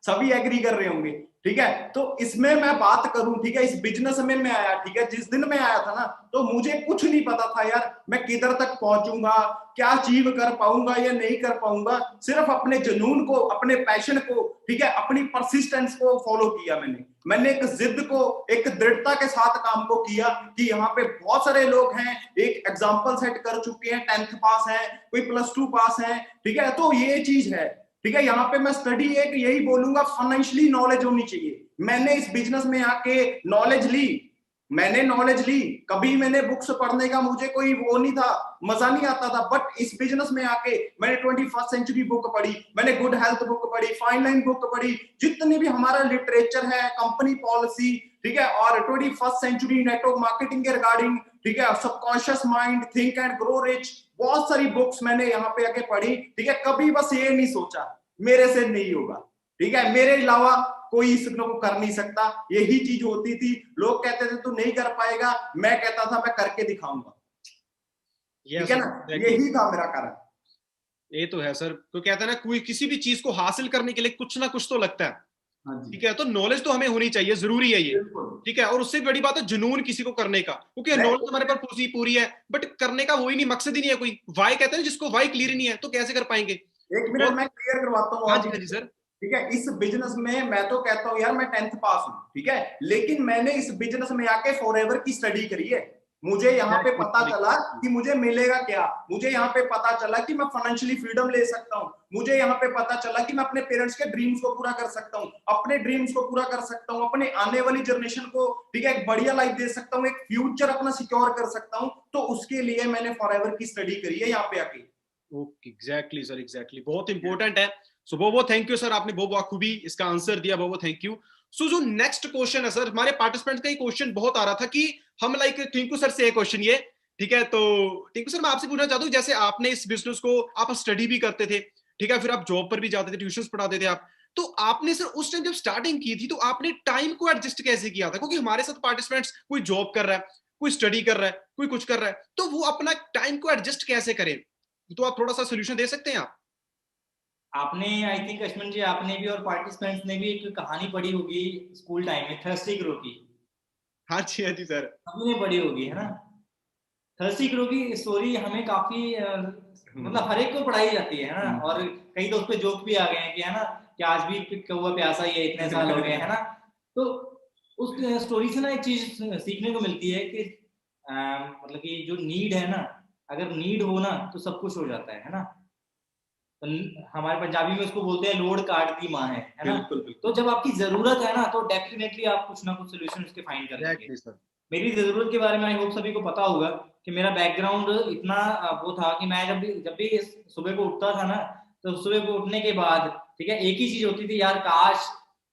सभी एग्री कर रहे होंगे, ठीक है। तो इसमें मैं बात करूं, ठीक है, इस बिजनेस में मैं आया, ठीक है। जिस दिन मैं आया था ना, तो मुझे कुछ नहीं पता था यार मैं किधर तक पहुंचूंगा, क्या अचीव कर पाऊंगा या नहीं कर पाऊंगा। सिर्फ अपने जुनून को, अपने पैशन को, ठीक है, अपनी परसिस्टेंस को फॉलो किया मैंने एक जिद को, एक दृढ़ता के साथ काम को किया कि यहाँ पे बहुत सारे लोग हैं, एक एग्जाम्पल सेट कर चुके हैं, 10th पास है, कोई +2 पास है, ठीक है। तो ये चीज है, ठीक है। यहाँ पे मैं स्टडी एक यही बोलूंगा, फाइनेंशियली नॉलेज होनी चाहिए। मैंने इस बिजनेस में आके नॉलेज ली, मैंने नॉलेज ली। कभी मैंने बुक्स पढ़ने का मुझे कोई वो नहीं था, मजा नहीं आता था, बट इस बिजनेस में आके मैंने 21st सेंचुरी बुक पढ़ी, मैंने गुड हेल्थ बुक पढ़ी, फाइन लाइन बुक पढ़ी, जितने भी हमारा लिटरेचर है, कंपनी पॉलिसी, ठीक है, और 21st सेंचुरी नेटवर्क मार्केटिंग के रिगार्डिंग, ठीक है, subconscious mind, think and grow rich, बहुत सारी बुक्स मैंने यहाँ पे आके पढ़ी, ठीक है। कभी बस ये नहीं सोचा मेरे से नहीं होगा, ठीक है, मेरे अलावा कोई इस को कर नहीं सकता। यही चीज होती थी, लोग कहते थे तू नहीं कर पाएगा, मैं कहता था मैं करके दिखाऊंगा, ठीक है ना। यही था मेरा कारण। ये तो है सर, तो कहते हैं ना, कोई किसी भी चीज को हासिल करने के लिए कुछ ना कुछ तो लगता है, ठीक है। तो नॉलेज तो हमें होनी चाहिए, जरूरी है ये, ठीक है। और उससे बड़ी बात है जुनून किसी को करने का, क्योंकि नॉलेज हमारे पास पूरी है, बट करने का वही नहीं, मकसद ही नहीं है कोई। वाई कहते हैं जिसको वाई क्लियर नहीं है तो कैसे कर पाएंगे। एक मिनट मैं क्लियर करवाता हूँ। हाँ जी, हाँ जी सर। ठीक है, इस बिजनेस में मैं तो कहता हूँ यार मैं 10th पास हूँ, ठीक है, लेकिन मैंने इस बिजनेस में आके फॉरएवर की स्टडी करी है। मुझे यहाँ पे पता चला कि मुझे मिलेगा क्या, मुझे यहाँ पे पता चला कि मैं फाइनेंशियली फ्रीडम ले सकता हूँ, मुझे यहाँ पे पता चला कि मैं अपने पेरेंट्स के ड्रीम्स को पूरा कर सकता हूँ, अपने ड्रीम्स को पूरा कर सकता हूँ, अपने आने वाली जनरेशन को, ठीक है, एक बढ़िया लाइफ दे सकता हूँ, एक फ्यूचर अपना सिक्योर कर सकता हूँ। तो उसके लिए मैंने फॉरएवर की स्टडी करी है यहाँ पे आके। ओके, एग्जैक्टली सर, एग्जैक्टली, बहुत इंपॉर्टेंट है। सो बहुत थैंक यू सर, आपने बहुत बखूबी इसका आंसर दिया, बहुत थैंक यू। सो जो नेक्स्ट क्वेश्चन है सर, हमारे पार्टिसिपेंट का ही क्वेश्चन बहुत आ रहा था कि हम लाइक टिंकू सर से एक क्वेश्चन ये, ठीक है। तो टिंकू सर मैं आपसे पूछना चाहता हूँ, जैसे आपने इस बिजनेस को आप स्टडी भी करते थे, ठीक है, फिर आप जॉब पर भी जाते थे, ट्यूशंस पढ़ाते थे आप, तो आपने सर उस टाइम जब स्टार्टिंग की थी तो आपने टाइम को एडजस्ट कैसे किया था? क्योंकि हमारे साथ पार्टिसिपेंट्स कोई जॉब कर रहा है, कोई स्टडी कर रहा है, कोई कुछ कर रहा है, तो वो अपना टाइम को एडजस्ट कैसे करें? तो आप थोड़ा सा सोल्यूशन दे सकते हैं आप? आपने आई थिंक अश्विन जी, आपने भी और पार्टिसिपेंट्स ने भी एक कहानी पढ़ी होगी स्कूल टाइम में, थर्स्टी क्रो की। हाँ जी, हाँ जी सर। सभी ने पढ़ी होगी, है ना। थर्स्टी क्रो की स्टोरी हमें काफी मतलब हर एक को पढ़ाई जाती है ना, और कई तो उस पर जोक भी आ गए हैं कि, है ना, कि आज भी कौवा प्यासा ही है, इतने साल हो गए, है ना। तो उस स्टोरी से ना एक चीज सीखने को मिलती है कि मतलब कि जो नीड है ना, अगर नीड हो ना तो सब कुछ हो जाता है ना। तो हमारे पंजाबी में उसको बोलते हैं लोड काट दी माँ है ना। बिल्कुल, बिल्कुल। तो जब आपकी जरूरत है ना तो डेफिनेटली आप कुछ ना कुछ सोल्यूशन उसके फाइंड कर लेंगे। मेरी जरूरत के बारे में आई होप सभी को पता होगा कि मेरा बैकग्राउंड इतना वो था कि मैं जब भी सुबह को उठता था ना, तो सुबह को उठने के बाद, ठीक है, एक ही चीज होती थी यार, काश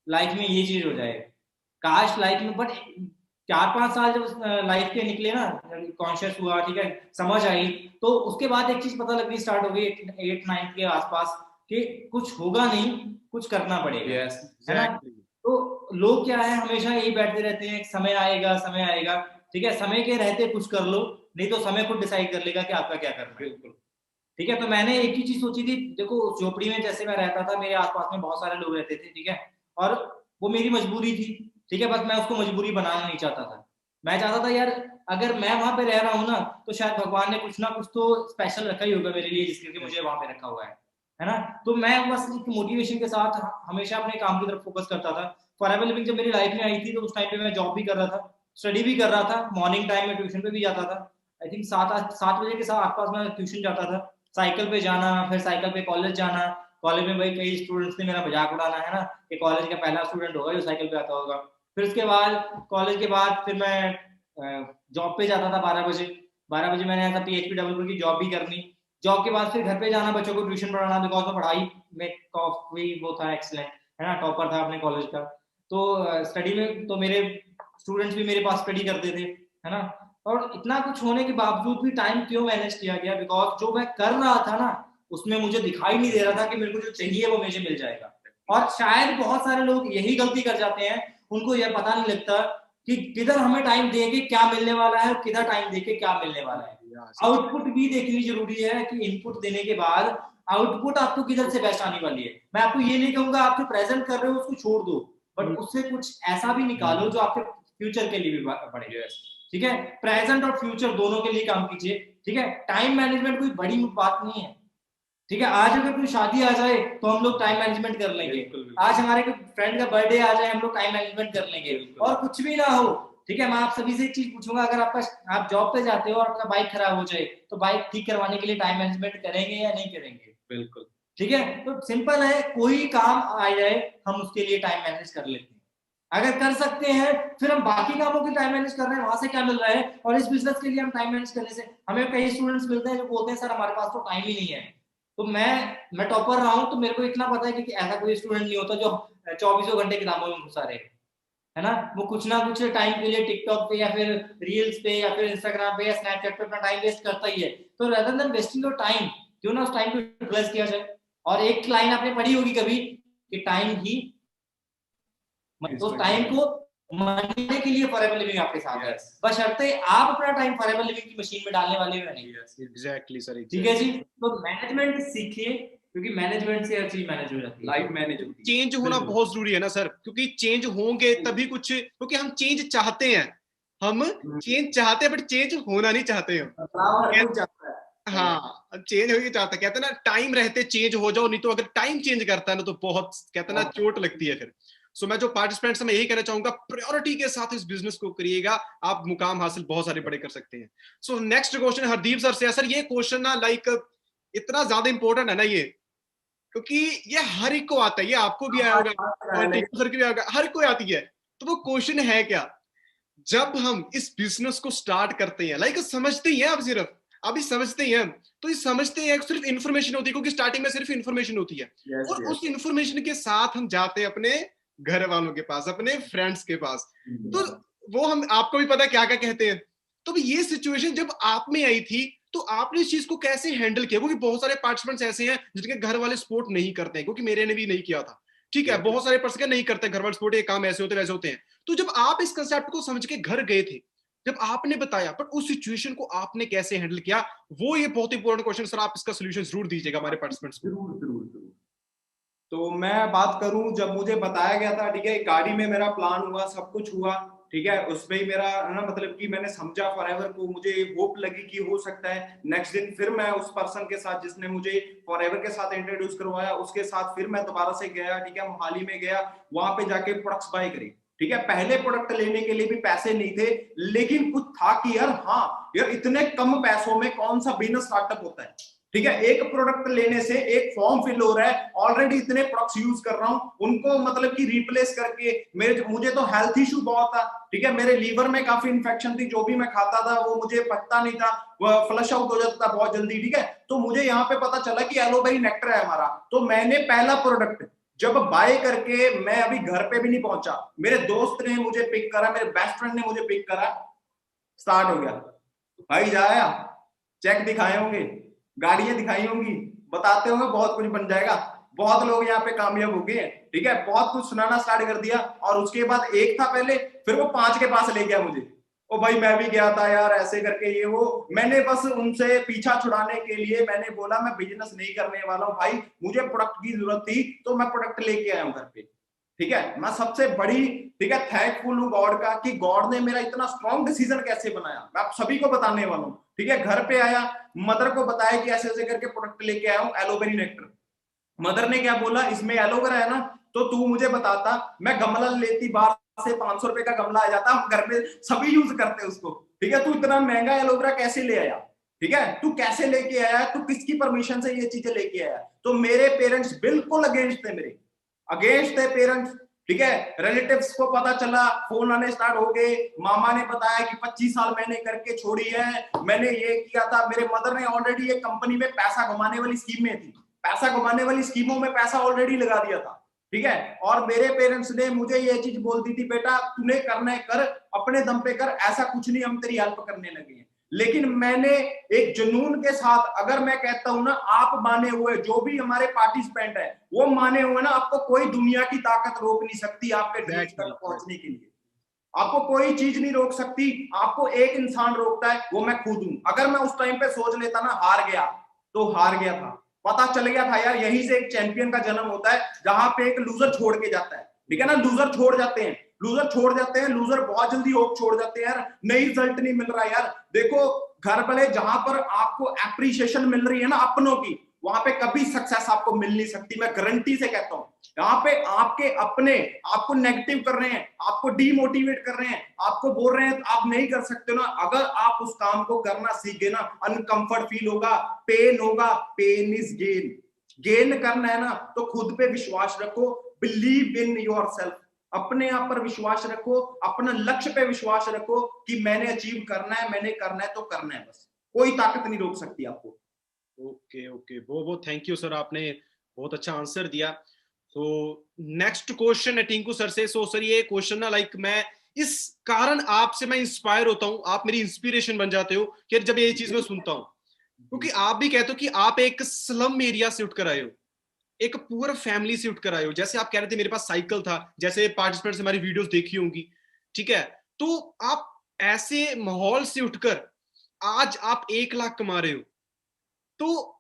लाइफ में ये चीज हो जाए, काश लाइफ में। बट 4-5 साल जब लाइफ के निकले ना, कॉन्शियस हुआ, ठीक है, समझ आई, तो उसके बाद एक चीज पता लगनी स्टार्ट हो गई 8-9 के आसपास कि कुछ होगा नहीं, कुछ करना पड़ेगा, है ना। तो लोग क्या है, हमेशा यही बैठते रहते हैं, समय आएगा, समय आएगा, ठीक है, समय के रहते कुछ कर लो, नहीं तो समय खुद डिसाइड कर लेगा कि आपका क्या करना है। बिल्कुल, ठीक है। तो मैंने एक ही चीज सोची थी, देखो झोपड़ी में जैसे मैं रहता था, मेरे आसपास में बहुत सारे लोग रहते थे, ठीक है, और वो मेरी मजबूरी थी, ठीक है, बस मैं उसको मजबूरी बनाना नहीं चाहता था। मैं चाहता था यार अगर मैं वहां पे रह रहा हूँ ना, तो शायद भगवान ने कुछ ना कुछ तो स्पेशल रखा ही होगा मेरे लिए, जिसके लिए मुझे वहां पे रखा हुआ है ना। तो मैं बस एक मोटिवेशन के साथ हमेशा अपने काम की तरफ फोकस करता था। फॉरएवर लिविंग जब मेरी लाइफ में आई थी, तो उस टाइम पे मैं जॉब भी कर रहा था, स्टडी भी कर रहा था, मॉर्निंग टाइम में ट्यूशन पे भी जाता था। आई थिंक 7 बजे के आसपास में ट्यूशन जाता था, साइकिल पे जाना, फिर साइकिल पे कॉलेज जाना। कॉलेज में भाई कई स्टूडेंट्स ने मेरा मजाक उड़ाना है ना कि कॉलेज का पहला स्टूडेंट होगा जो साइकिल पे आता होगा। फिर उसके बाद कॉलेज के बाद फिर मैं जॉब पे जाता था 12 बजे। 12 बजे मैंने ऐसा PHP डेवलपर की जॉब भी करनी। जॉब के बाद फिर घर पे जाना, बच्चों को ट्यूशन पढ़ाना, बिकॉज में पढ़ाई में काफी वो था, एक्सीलेंट है ना, टॉपर था अपने कॉलेज का। तो स्टडी में तो मेरे स्टूडेंट्स भी मेरे पास स्टडी करते थे, है ना। और इतना कुछ होने के बावजूद भी टाइम क्यों मैनेज किया गया, बिकॉज जो मैं कर रहा था ना उसमें मुझे दिखाई नहीं दे रहा था कि मेरे को जो चाहिए वो मुझे मिल जाएगा। और शायद बहुत सारे लोग यही गलती कर जाते हैं, उनको यह पता नहीं लगता कि किधर हमें टाइम देके क्या मिलने वाला है, किधर टाइम देके क्या मिलने वाला है। आउटपुट भी देखनी जरूरी है कि इनपुट देने के बाद आउटपुट आपको किधर से बेस्ट आने वाली है। मैं आपको ये नहीं कहूंगा आप जो प्रेजेंट कर रहे हो उसको छोड़ दो, बट उससे कुछ ऐसा भी निकालो जो आपके फ्यूचर के लिए भी बढ़े। ठीक है, प्रेजेंट और फ्यूचर दोनों के लिए काम कीजिए। ठीक है, टाइम मैनेजमेंट कोई बड़ी बात नहीं है। ठीक है, आज अगर कोई शादी आ जाए तो हम लोग टाइम मैनेजमेंट कर लेंगे। आज हमारे कोई फ्रेंड का बर्थडे आ जाए हम लोग टाइम मैनेजमेंट कर लेंगे। और कुछ भी ना हो, ठीक है, मैं आप सभी से एक चीज पूछूंगा, अगर आप जॉब पे जाते हो और आपका बाइक खराब हो जाए तो बाइक ठीक करवाने के लिए टाइम मैनेजमेंट करेंगे या नहीं करेंगे? बिल्कुल। ठीक है, तो सिंपल है, कोई काम आ जाए हम उसके लिए टाइम मैनेज कर लेते हैं। अगर कर सकते हैं फिर हम बाकी कामों के टाइम मैनेज कर रहे हैं, वहां से क्या मिल रहा है। और इस बिजनेस के लिए हम टाइम मैनेज करने से, हमें कई स्टूडेंट्स मिलते हैं जो बोलते हैं सर हमारे पास तो टाइम ही नहीं है। तो मैं टॉपर रहा हूं तो मेरे को इतना पता है कि ऐसा कोई स्टूडेंट नहीं होता जो 24 घंटे किताबों में घुसा रहे, है ना। वो कुछ ना कुछ टाइम के लिए टिकटॉक पे या फिर रील्स पे या फिर इंस्टाग्राम पे या स्नैपचैट पे अपना टाइम वेस्ट करता ही है। तो rather than wasting your time, क्यों ना उस टाइम को यूटिलाइज किया जाए। और एक लाइन आपने पढ़ी होगी कभी कि टाइम ही, तो टाइम को मरने के लिए फॉरएवर लिविंग आपके साथ है, बशर्ते आप अपना टाइम फॉरएवर लिविंग की मशीन में डालने वाले हो नहीं। एग्जैक्टली सर, ठीक है जी, तो मैनेजमेंट सीखिए क्योंकि मैनेजमेंट से हर चीज मैनेज हो जाती है, लाइफ मैनेज होती है। चेंज होना बहुत जरूरी है ना सर, क्योंकि चेंज होंगे तभी कुछ, क्योंकि हम चेंज चाहते हैं, हम चेंज चाहते हैं बट चेंज होना नहीं चाहते हम। हाँ, चेंज होगी चाहता, कहते हैं ना टाइम रहते चेंज हो जाओ, नहीं तो अगर टाइम चेंज करता है ना तो बहुत, कहते हैं ना, चोट लगती है फिर। सो मैं जो पार्टिसिपेंट्स मैं यही कहना चाहूंगा, प्रायोरिटी के साथ इस बिजनेस को करिएगा, आप मुकाम हासिल बहुत सारे बड़े कर सकते हैं। So next question Hardeep sir से। सर ये क्वेश्चन ना लाइक इतना ज्यादा इंपॉर्टेंट है ना ये, क्योंकि ये हर एक को आता है, ये आपको भी आया होगा और टीचर सर की भी आएगा, हर कोई आती है। तो वो क्वेश्चन है क्या, जब हम इस बिजनेस को स्टार्ट करते हैं, लाइक समझते ही हैं आप, सिर्फ अभी समझते ही हैं, तो ये समझते हैं सिर्फ इन्फॉर्मेशन होती है, क्योंकि स्टार्टिंग में सिर्फ इन्फॉर्मेशन होती है। और उस इन्फॉर्मेशन के साथ हम जाते हैं अपने घर वालों के पास, अपने फ्रेंड्स के पास, तो वो हम, आपको भी पता है क्या क्या कहते हैं। तो ये सिचुएशन जब आप में आई थी तो आपने इस चीज को कैसे हैंडल किया, क्योंकि बहुत सारे पार्टिसिपेंट्स ऐसे हैं जिनके घर वाले सपोर्ट नहीं करते हैं, क्योंकि मेरे ने भी नहीं किया था। ठीक है, बहुत सारे पर्सन नहीं करते घर वाले सपोर्ट, ये काम ऐसे होते वैसे होते हैं। तो जब आप इस कंसेप्ट को समझ के घर गए थे, जब आपने बताया, पर उस सिचुएशन को आपने कैसे हैंडल किया, वो ये बहुत इंपॉर्टेंट क्वेश्चन सर, आप इसका सॉल्यूशन जरूर दीजिएगा हमारे पार्टिसिपेंट्स को। जरूर। तो मैं बात करूं, जब मुझे बताया गया था, ठीक है, गाड़ी में मेरा प्लान हुआ, सब कुछ हुआ, ठीक है, उसमें ही मेरा ना, मतलब कि मैंने समझा फॉरएवर को, मुझे होप लगी कि हो सकता है। नेक्स्ट दिन फिर मैं उस पर्सन के साथ जिसने मुझे फॉरएवर के साथ इंट्रोड्यूस करवाया, उसके साथ फिर मैं दोबारा से गया, ठीक है, मोहाली में गया, वहां पे जाके प्रोडक्ट्स बाय करे। ठीक है, पहले प्रोडक्ट लेने के लिए भी पैसे नहीं थे, लेकिन कुछ था कि यार हाँ यार, इतने कम पैसों में कौन सा बिजनेस स्टार्टअप होता है। ठीक है, एक प्रोडक्ट लेने से एक फॉर्म फिल हो रहा है, ऑलरेडी इतने प्रोडक्ट्स यूज कर रहा हूं, उनको मतलब कि रिप्लेस करके मुझे तो हेल्थ इशू बहुत था। ठीक है, मेरे लीवर में काफी इन्फेक्शन थी, जो भी मैं खाता था वो मुझे पचता नहीं था, वो फ्लश आउट हो जाता था बहुत जल्दी। ठीक है, तो मुझे यहाँ पे पता चला कि एलोवेरा नेक्टर है हमारा, तो मैंने पहला प्रोडक्ट जब बाय करके, मैं अभी घर पे भी नहीं पहुंचा, मेरे दोस्त ने मुझे पिक करा, मेरे बेस्ट फ्रेंड ने मुझे पिक करा, स्टार्ट हो गया। भाई जाया, चेक दिखाए होंगे, गाड़ियां दिखाई होंगी, बताते होंगे बहुत कुछ बन जाएगा, बहुत लोग यहाँ पे कामयाब हो गए। ठीक है, बहुत कुछ सुनाना स्टार्ट कर दिया, और उसके बाद एक था पहले, फिर वो 5 के पास ले गया मुझे, ओ भाई मैं भी गया था यार, ऐसे करके ये वो, मैंने बस उनसे पीछा छुड़ाने के लिए मैंने बोला मैं बिजनेस नहीं करने वाला हूँ भाई, मुझे प्रोडक्ट की जरूरत थी तो मैं प्रोडक्ट लेके आया हूँ घर पे। ठीक है, मैं सबसे बड़ी, ठीक है, थैंकफुल हूँ गॉड का कि गॉड ने मेरा इतना स्ट्रॉन्ग डिसीजन कैसे बनाया, मैं आप सभी को बताने वाला हूँ। ठीक है, घर पे आया, मदर को बताया कि ऐसे ऐसे करके प्रोडक्ट लेके आया हूँ एलोवेरा नेक्टर। मदर ने क्या बोला, इसमें एलोवेरा है ना, तो तू मुझे बताता, मैं गमला लेती बाहर से, 500 रुपए का गमला आ जाता, हम घर में सभी यूज करते उसको, ठीक है। तू इतना महंगा एलोवेरा कैसे ले आया, ठीक है, तू कैसे लेके आया, तू किसकी परमिशन से ये चीजें लेके आया? तो मेरे पेरेंट्स बिल्कुल अगेंस्ट थे, मेरे अगेंस्ट थे पेरेंट्स, ठीक है। रिलेटिव्स को पता चला, फोन आने स्टार्ट हो गए, मामा ने बताया कि 25 साल मैंने करके छोड़ी है, मैंने ये किया था। मेरे मदर ने ऑलरेडी एक कंपनी में पैसा कमाने वाली स्कीम में थी, पैसा कमाने वाली स्कीमों में पैसा ऑलरेडी लगा दिया था, ठीक है। और मेरे पेरेंट्स ने मुझे ये चीज बोलती थी, बेटा तूने करना है कर, अपने दम पे कर, ऐसा कुछ नहीं हम तेरी हेल्प करने लगे हैं। लेकिन मैंने एक जुनून के साथ, अगर मैं कहता हूं ना, आप माने हुए, जो भी हमारे पार्टिसिपेंट है वो माने हुए ना, आपको कोई दुनिया की ताकत रोक नहीं सकती आपके ड्रीम तक पहुंचने के लिए। आपको कोई चीज नहीं रोक सकती, आपको एक इंसान रोकता है, वो मैं खुद हूं। अगर मैं उस टाइम पे सोच लेता ना हार गया, तो हार गया था, पता चल गया था यार, यहीं से एक चैंपियन का जन्म होता है, जहां पे एक लूजर छोड़ के जाता है, ठीक है ना। लूजर छोड़ जाते हैं, लूजर छोड़ जाते हैं, लूजर बहुत जल्दी होप छोड़ जाते हैं, यार नई रिजल्ट नहीं मिल रहा यार। देखो घर वाले, जहां पर आपको एप्रिसिएशन मिल रही है ना अपनों की, वहां पे कभी सक्सेस आपको मिल नहीं सकती, मैं गारंटी से कहता हूं। यहाँ पे आपके अपने आपको नेगेटिव कर रहे हैं, आपको डीमोटिवेट कर रहे हैं, आपको बोल रहे हैं आप नहीं कर सकते ना, अगर आप उस काम को करना सीख गए ना, अनकंफर्ट फील होगा, पेन होगा, पेन इज गेन। गेन करना है ना, तो खुद पे विश्वास रखो, बिलीव इन योरसेल्फ, अपने आप पर विश्वास रखो, अपना लक्ष्य पे विश्वास रखो कि मैंने अचीव करना है, मैंने करना है तो करना है, बस कोई ताकत नहीं रोक सकती आपको। ओके ओके, बहुत बहुत थैंक यू सर, आपने बहुत अच्छा आंसर दिया। तो नेक्स्ट क्वेश्चन है टिंकू सर से। सो सर ये क्वेश्चन ना, लाइक मैं इस कारण आपसे मैं इंस्पायर होता हूँ, आप मेरी इंस्पिरेशन बन जाते हो कि जब ये चीज मैं सुनता हूँ, क्योंकि आप भी कहते हो कि आप एक स्लम एरिया से उठकर आए हो, एक पूरा फैमिली से उठकर आए हो। जैसे आप कह रहे थे मेरे पास साइकिल था, जैसे पार्टिसिपेंट्स हमारी वीडियोस देखी होंगी, ठीक है। तो आप ऐसे माहौल से उठकर आज आप 1 लाख कमा रहे हो। तो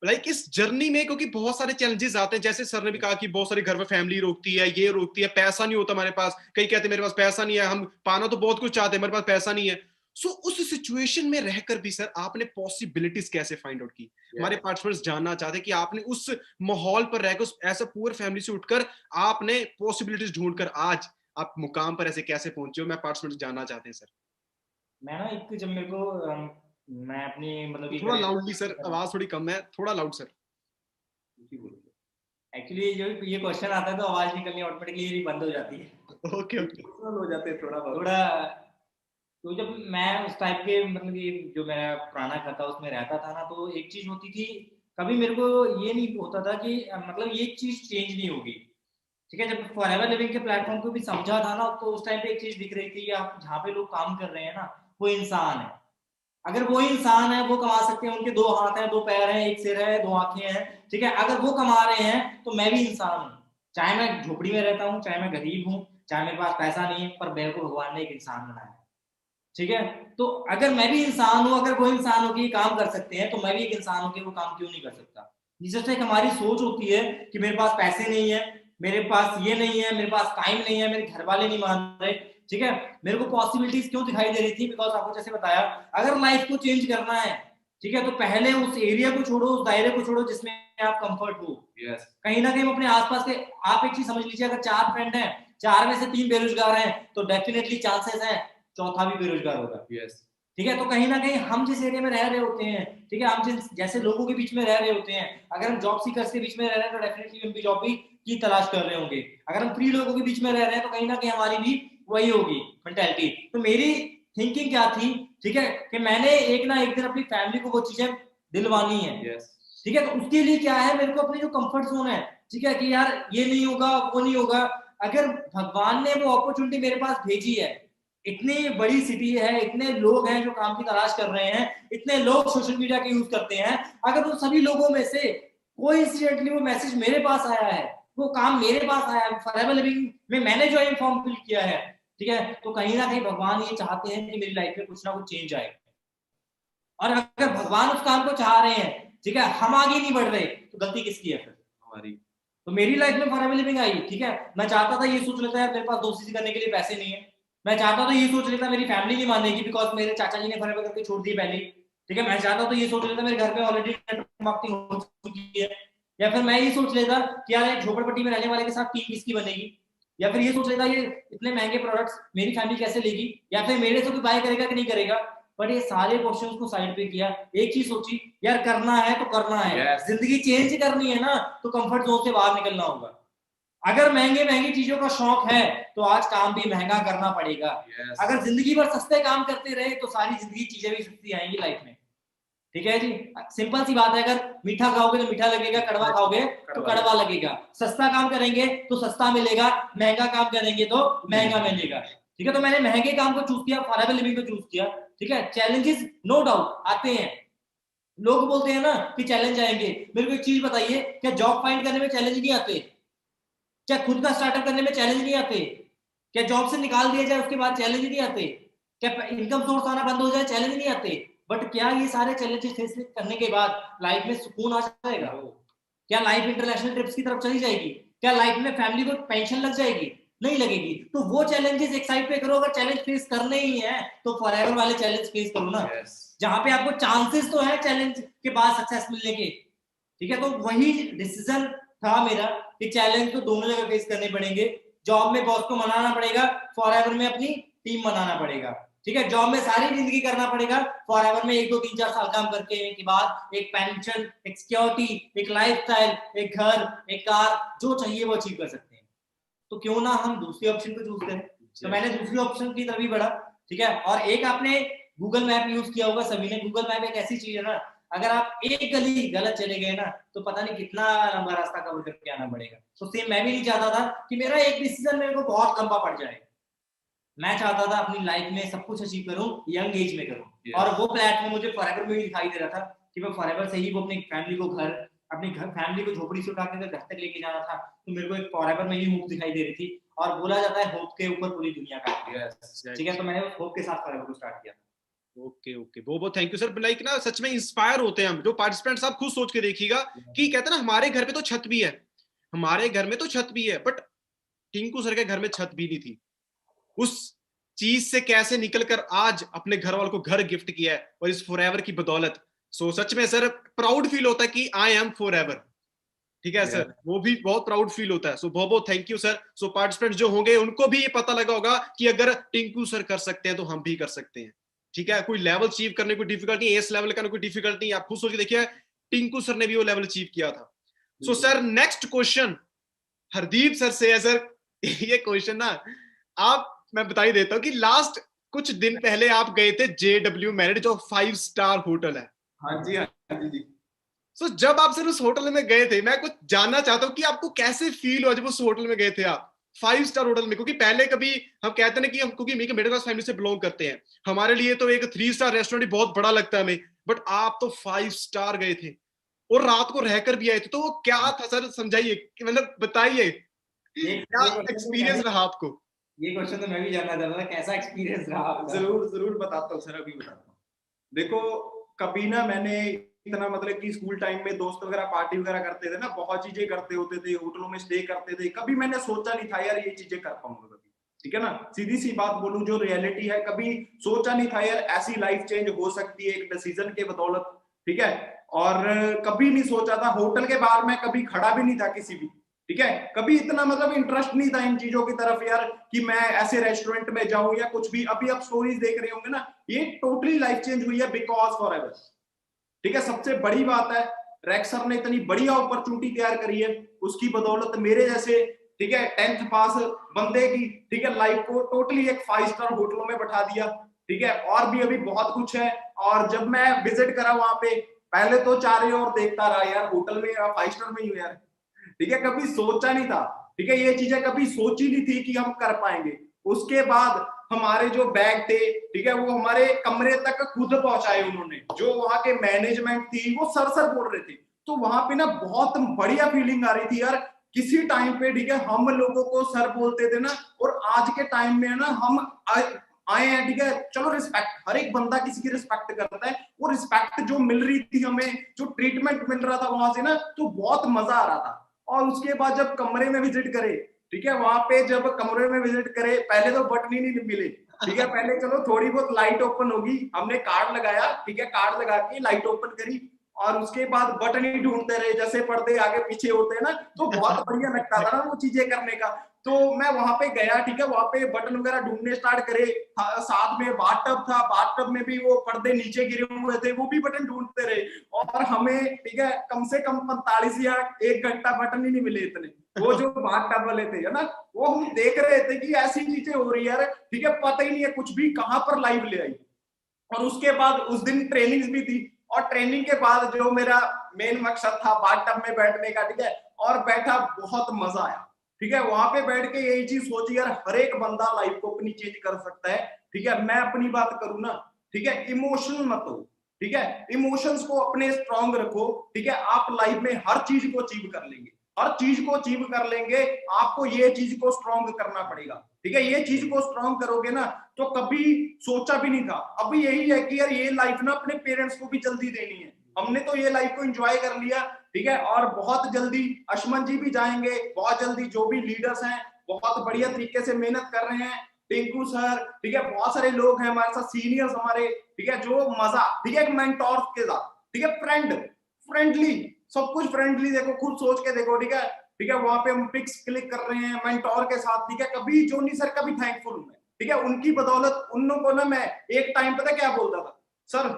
लाइक इस जर्नी में, क्योंकि बहुत सारे चैलेंजेस आते हैं, जैसे सर ने भी कहा कि बहुत सारे घर में फैमिली रोकती है, ये रोकती है, पैसा नहीं होता हमारे पास, कई कहते हैं मेरे पास पैसा नहीं है, हम पाना तो बहुत कुछ चाहते हैं, मेरे पास पैसा नहीं है। सो उस सिचुएशन में रहकर भी सर आपने पॉसिबिलिटीज कैसे फाइंड आउट की? हमारे पार्टिसिपेंट्स जानना चाहते हैं कि आपने उस माहौल पर रहकर, ऐसा पूरे फैमिली से उठकर आपने पॉसिबिलिटीज ढूंढकर आज आप मुकाम पर ऐसे कैसे पहुंचे हो? मैं पार्टिसिपेंट्स जानना चाहते हैं सर। मैं ना एक जब मेरे को मैं अपनी मतलब थोड़ा लाउडली सर, आवाज थोड़ी कम है, थोड़ा लाउड सर। एक्चुअली जब ये क्वेश्चन आता है तो आवाज निकलनी ऑटोमेटिकली बंद हो जाती है। ओके ओके, हो जाते हैं थोड़ा। तो जब मैं उस टाइप के मतलब ये जो मेरा पुराना घर था उसमें रहता था ना, तो एक चीज होती थी, कभी मेरे को ये नहीं होता था कि मतलब ये चीज चेंज नहीं होगी, ठीक है। जब फॉरएवर लिविंग के प्लेटफॉर्म को भी समझा था ना, तो उस टाइम पे एक चीज दिख रही थी कि आप जहाँ पे लोग काम कर रहे हैं ना, वो इंसान है। अगर वो इंसान है, वो कमा सकते हैं, उनके 2 हाथ हैं, 2 पैर हैं, 1 सिर है, 2 आंखें हैं, ठीक है। अगर वो कमा रहे हैं तो मैं भी इंसान हूँ, चाहे मैं झोपड़ी में रहता हूँ, चाहे मैं गरीब हूँ, चाहे मेरे पास पैसा नहीं है, पर मेरे को भगवान ने एक इंसान बनाया, ठीक है। तो अगर मैं भी इंसान हूँ, अगर वो इंसान हो के काम कर सकते हैं, तो मैं भी एक इंसान हूँ कि वो काम क्यों नहीं कर सकता। जिस एक हमारी सोच होती है कि मेरे पास पैसे नहीं है, मेरे पास ये नहीं है, मेरे पास टाइम नहीं है, मेरे घर वाले नहीं मान रहे, ठीक है। मेरे को पॉसिबिलिटीज क्यों दिखाई दे रही थी? बिकॉज आपको जैसे बताया, अगर लाइफ को चेंज करना है, ठीक है, तो पहले उस एरिया को छोड़ो, उस दायरे को छोड़ो जिसमें आप कंफर्ट हो। यस। कहीं ना कहीं अपने आसपास के, आप एक चीज समझ लीजिए, अगर 4 फ्रेंड हैं, 4 में से 3 बेरोजगार हैं, तो डेफिनेटली चांसेस है चौथा भी बेरोजगार होगा। यस। ठीक है। तो कहीं ना कहीं हम जिस एरिया में रह रहे होते हैं, ठीक है, हम जिस जैसे लोगों के बीच में रह रहे होते हैं, अगर हम जॉब सीकर्स के बीच में रह रहे हैं तो डेफिनेटली हम भी जॉब भी की तलाश कर रहे होंगे। अगर हम फ्री लोगों के बीच में रह रहे हैं तो कहीं ना कहीं हमारी भी वही होगी मेंटालिटी। तो मेरी थिंकिंग क्या थी, ठीक है, कि मैंने एक ना एक दिन अपनी फैमिली को वो चीजें दिलवानी है। यस। ठीक है। तो उसके लिए क्या है, मेरे को अपनी जो कंफर्ट जोन है, ठीक है, कि यार ये नहीं होगा, वो नहीं होगा। अगर भगवान ने वो अपॉर्चुनिटी मेरे पास भेजी है, इतनी बड़ी सिटी है, इतने लोग हैं जो काम की तलाश कर रहे हैं, इतने लोग सोशल मीडिया के यूज करते हैं, अगर उन सभी लोगों में से कोई इंसिडेंटली वो मैसेज मेरे पास आया है, वो काम मेरे पास आया है, फॉरएवर लिविंग में मैंने जो फॉर्म फिल किया है, ठीक है, तो कहीं ना कहीं भगवान ये चाहते हैं कि मेरी लाइफ में कुछ ना कुछ चेंज आए। और अगर भगवान उस काम को चाह रहे हैं, ठीक है, हम आगे नहीं बढ़ रहे, तो गलती किसकी है फिर? हमारी। तो मेरी लाइफ में फॉरएवर लिविंग आई, ठीक है। मैं चाहता था, ये सोच लेता है मेरे पास दोस्ती करने के लिए पैसे नहीं है, मैं चाहता तो ये सोच लेता मेरी फैमिली नहीं मानेगी बिकॉज मेरे चाचा जी ने फॉरएवर करके छोड़ दी पहले, ठीक है। मैं चाहता तो ये सोच लेता मेरे घर में ऑलरेडी नेटवर्क मार्केटिंग हो चुकी है, या फिर मैं ये सोच लेता कि यार एक झोपड़पट्टी में रहने वाले के साथ टीम किसकी बनेगी, या फिर ये सोच लेता ये इतने महंगे प्रोडक्ट्स मेरी फैमिली कैसे लेगी, या फिर मेरे से कोई बाय करेगा कि नहीं करेगा। बट ये सारे क्वेश्चंस को साइड पे किया, एक चीज सोची यार करना है तो करना है। Yes. जिंदगी चेंज करनी है ना तो कंफर्ट जोन से बाहर निकलना होगा। अगर महंगे महंगी चीजों का शौक है तो आज काम भी महंगा करना पड़ेगा। Yes. अगर जिंदगी भर सस्ते काम करते रहे तो सारी जिंदगी चीजें भी सस्ती आएंगी लाइफ में। ठीक है जी, सिंपल सी बात है, अगर मीठा खाओगे तो मीठा लगेगा, कड़वा खाओगे तो कड़वा लगेगा। सस्ता काम करेंगे तो सस्ता मिलेगा, महंगा काम करेंगे तो महंगा मिलेगा। ठीक है, तो मैंने महंगे काम को चूज किया, फॉरएवर लिविंग को चूज किया। ठीक है, चैलेंजेस नो डाउट आते हैं, लोग बोलते हैं ना कि चैलेंज आएंगे। मेरे को एक चीज बताइए, क्या जॉब फाइंड करने में चैलेंज नहीं आते? क्या खुद का स्टार्टअप करने में चैलेंज नहीं आते? क्या जॉब से निकाल दिया जाए उसके बाद चैलेंज नहीं आते? क्या इनकम सोर्स आना बंद हो जाए चैलेंज नहीं आते? बट क्या ये सारे चैलेंजेस फेस करने के बाद लाइफ में सुकून आ जाएगा? क्या लाइफ इंटरनेशनल ट्रिप्स की तरफ चली जाएगी? क्या लाइफ में फैमिली को पेंशन लग जाएगी? नहीं लगेगी। तो वो चैलेंजेस एक साइड पे करो। अगर चैलेंज फेस करने ही है तो फॉरएवर वाले चैलेंज फेस करो ना। Yes. जहां पे आपको चांसेस तो है चैलेंज के बाद सक्सेस मिलने के। ठीक है, तो वही डिसीजन था मेरा कि चैलेंज तो दोनों जगह फेस करने पड़ेंगे। जॉब में बॉस को मनाना पड़ेगा, फॉरएवर में अपनी टीम मनाना पड़ेगा। ठीक है, जॉब में सारी जिंदगी करना पड़ेगा, फॉरएवर में 1 2 3 4 साल काम करके के बाद एक पेंशन, एक सिक्योरिटी, एक लाइफस्टाइल, एक घर, एक कार, जो चाहिए वो अचीव कर सकते हैं। तो क्यों ना हम दूसरी ऑप्शन को चूज करें। तो मैंने दूसरी ऑप्शन की तरफ ही बढ़ा। ठीक है, और एक आपने गूगल मैप यूज किया होगा सभी ने। गूगल मैप एक ऐसी चीज है ना, अगर आप एक गली गलत चले गए ना तो पता नहीं कितना लंबा रास्ता कवर करके आना पड़ेगा। तो सेम मैं भी नहीं चाहता था कि मेरा एक डिसीजन मेरे को बहुत लंबा पड़ जाए। मैं चाहता था अपनी लाइफ में सब कुछ अचीव करूं, यंग एज में करूं। Yes. और वो प्लेटफॉर्म मुझे फॉरएवर में भी दिखाई दे रहा था कि मैं फॉरएवर से ही वो अपनी फैमिली को घर, अपनी फैमिली को झोपड़ी से उठा के घर तक लेके जाना था। तो मेरे को एक फॉरएवर में ही होप दिखाई दे रही थी। और बोला जाता है होप के ऊपर पूरी दुनिया का। Yes. ठीक है, तो मैंने होप के साथ फॉरएवर को स्टार्ट किया। ओके ओके, बहुत बहुत थैंक यू सर। लाइक ना सच में इंस्पायर होते हैं हम जो पार्टिसिपेंट्स। आप खुद सोच के देखिएगा कि कहते हैं ना हमारे घर पे तो छत भी है, हमारे घर में तो छत भी है, बट टिंकू सर के घर में छत भी नहीं थी। उस चीज से कैसे निकलकर आज अपने घर वालों को घर गिफ्ट किया है, और इस फॉरएवर की बदौलत। सो सच में सर प्राउड फील होता है कि आई एम फॉरएवर। ठीक है सर, वो भी बहुत प्राउड फील होता है। सो बहुत बहुत thank you sir. So participant जो होंगे उनको भी ये पता लगा होगा कि अगर टिंकू सर कर सकते हैं तो हम भी कर सकते हैं। ठीक है, कोई लेवल अचीव करने कोई डिफिकल्टी, एस लेवल का कोई डिफिकल्टी, आप खुद सोच के देखिए टिंकू सर ने भी वो लेवल अचीव किया था। So sir next question Hardeep sir से है सर। ये क्वेश्चन ना आप, मैं बता ही देता हूँ कि लास्ट कुछ दिन पहले आप गए थे JW मैरिट, जो 5 स्टार होटल है। हाँ जी, हाँ जी। सो जब आप सर उस होटल में गए थे, मैं कुछ जानना चाहता हूँ कि आपको कैसे फील हुआ जब उस होटल में गए थे आप 5 स्टार होटल में। क्योंकि पहले कभी हम कहते हैं कि हम, क्योंकि मिडिल क्लास फैमिली से बिलोंग करते हैं, हमारे लिए तो एक 3 स्टार रेस्टोरेंट बहुत बड़ा लगता है हमें, बट आप तो 5 स्टार गए थे और रात को रहकर भी आए थे। तो वो क्या था सर, समझाइए, मतलब बताइए क्या एक्सपीरियंस रहा आपको। ये क्वेश्चन तो मैं भी जानना चाहता था, कैसा एक्सपीरियंस रहा आपका? जरूर बताता हूँ सर, अभी बताता हूँ। देखो, कभी ना मैंने इतना, मतलब कि स्कूल टाइम में दोस्त वगैरह पार्टी वगैरह करते थे ना, बहुत चीजें करते होते थे, होटलों में स्टे करते थे। कभी मैंने सोचा नहीं था यार ये चीजें कर पाऊंगा कभी। ठीक है ना, सीधी सी बात बोलूं, जो रियलिटी है, कभी सोचा नहीं था यार ऐसी लाइफ चेंज हो सकती है एक डिसीजन के बदौलत। ठीक है, और कभी नहीं सोचा था, होटल के बाहर मैं कभी खड़ा भी नहीं था किसी भी। ठीक है, कभी इतना मतलब इंटरेस्ट नहीं था इन चीजों की तरफ यार कि मैं ऐसे रेस्टोरेंट में जाऊं या कुछ भी। अभी आप स्टोरीज देख रहे होंगे ना, ये टोटली लाइफ चेंज हुई है बिकॉज फॉरएवर। ठीक है, सबसे बड़ी बात है रेक्स सर ने इतनी बढ़िया अपॉर्चुनिटी तैयार करी है, उसकी बदौलत मेरे जैसे, ठीक है, 10th पास बंदे की, ठीक है, लाइफ को टोटली एक 5 स्टार होटलों में बैठा दिया। ठीक है, और भी अभी बहुत कुछ है। और जब मैं विजिट करा वहां पे, पहले तो चारों ओर देखता रहा यार, होटल में 5 स्टार में ही हूं यार। ठीक है, कभी सोचा नहीं था। ठीक है, ये चीजें कभी सोची नहीं थी कि हम कर पाएंगे। उसके बाद हमारे जो बैग थे, ठीक है, वो हमारे कमरे तक खुद पहुंचाए उन्होंने। जो वहां के मैनेजमेंट थी वो सर बोल रहे थे। तो वहां पे ना बहुत बढ़िया फीलिंग आ रही थी यार, किसी टाइम पे, ठीक है, हम लोगों को सर बोलते थे ना, और आज के टाइम में ना हम आए हैं। ठीक है, चलो रिस्पेक्ट, हर एक बंदा किसी की रिस्पेक्ट करता है। वो रिस्पेक्ट जो मिल रही थी हमें, जो ट्रीटमेंट मिल रहा था वहां से ना, तो बहुत मजा आ रहा था। और उसके बाद जब कमरे में विजिट करे, ठीक है, वहां पे जब कमरे में विजिट करे, पहले तो बटन ही नहीं मिले। ठीक है, पहले चलो थोड़ी बहुत लाइट ओपन होगी, हमने कार्ड लगाया, ठीक है, कार्ड लगा के लाइट ओपन करी, और उसके बाद बटन ही ढूंढते रहे, जैसे पर्दे आगे पीछे होते हैं ना, तो बहुत बढ़िया लगता था ना वो चीजें करने का। तो मैं वहां पे गया, ठीक है, वहां पे बटन वगैरह ढूंढने स्टार्ट करे, साथ में बाथटब था, बाथटब में भी वो पर्दे नीचे गिरे हुए थे, वो भी बटन ढूंढते रहे, और हमें, ठीक है, कम से कम 45 या 1 घंटा बटन ही नहीं मिले इतने, वो जो बाथटब वाले थे, है ना, वो हम देख रहे थे कि ऐसी चीजें हो रही है यार, ठीक है, पता ही नहीं है कुछ भी कहां पर लाइव ले आई। और उसके बाद उस दिन ट्रेनिंग्स भी थी, और ट्रेनिंग के बाद जो मेरा मेन मकसद था बाथटब में बैठने का, ठीक है, और बैठा, बहुत मजा आया, ठीक है, वहां पे बैठ के यही चीज सोची यार, हर एक बंदा लाइफ को अपनी चेंज कर सकता है, ठीक है। मैं अपनी बात करूं ना, ठीक है, इमोशनल मत हो, ठीक है, इमोशंस को अपने स्ट्रांग रखो, ठीक है, आप लाइफ में हर चीज को अचीव कर लेंगे, हर चीज को अचीव कर लेंगे। आपको ये चीज को स्ट्रांग करना पड़ेगा, ठीक है, ये चीज को स्ट्रांग करोगे ना तो कभी सोचा भी नहीं था। अब यही है कि यार ये लाइफ ना अपने पेरेंट्स को भी जल्दी देनी है, हमने तो ये लाइफ को एंजॉय कर लिया, ठीक है, और बहुत जल्दी अशमन जी भी जाएंगे, बहुत जल्दी जो भी लीडर्स हैं बहुत बढ़िया तरीके से मेहनत कर रहे हैं, टिंकू सर, ठीक है, बहुत सारे लोग हैं हमारे साथ, सीनियर्स हमारे, ठीक है, जो मजा, ठीक है, मेंटोर के साथ, ठीक है, फ्रेंडली, सब कुछ फ्रेंडली, देखो खुद सोच के देखो, ठीक है, ठीक है, वहां पे हम पिक्स क्लिक कर रहे हैं मेंटोर के साथ, ठीक है, कभी जोनी सर का भी थैंकफुल हूं मैं, ठीक है, उनकी बदौलत उन लोगों को ना, मैं एक टाइम पता क्या बोलता था, सर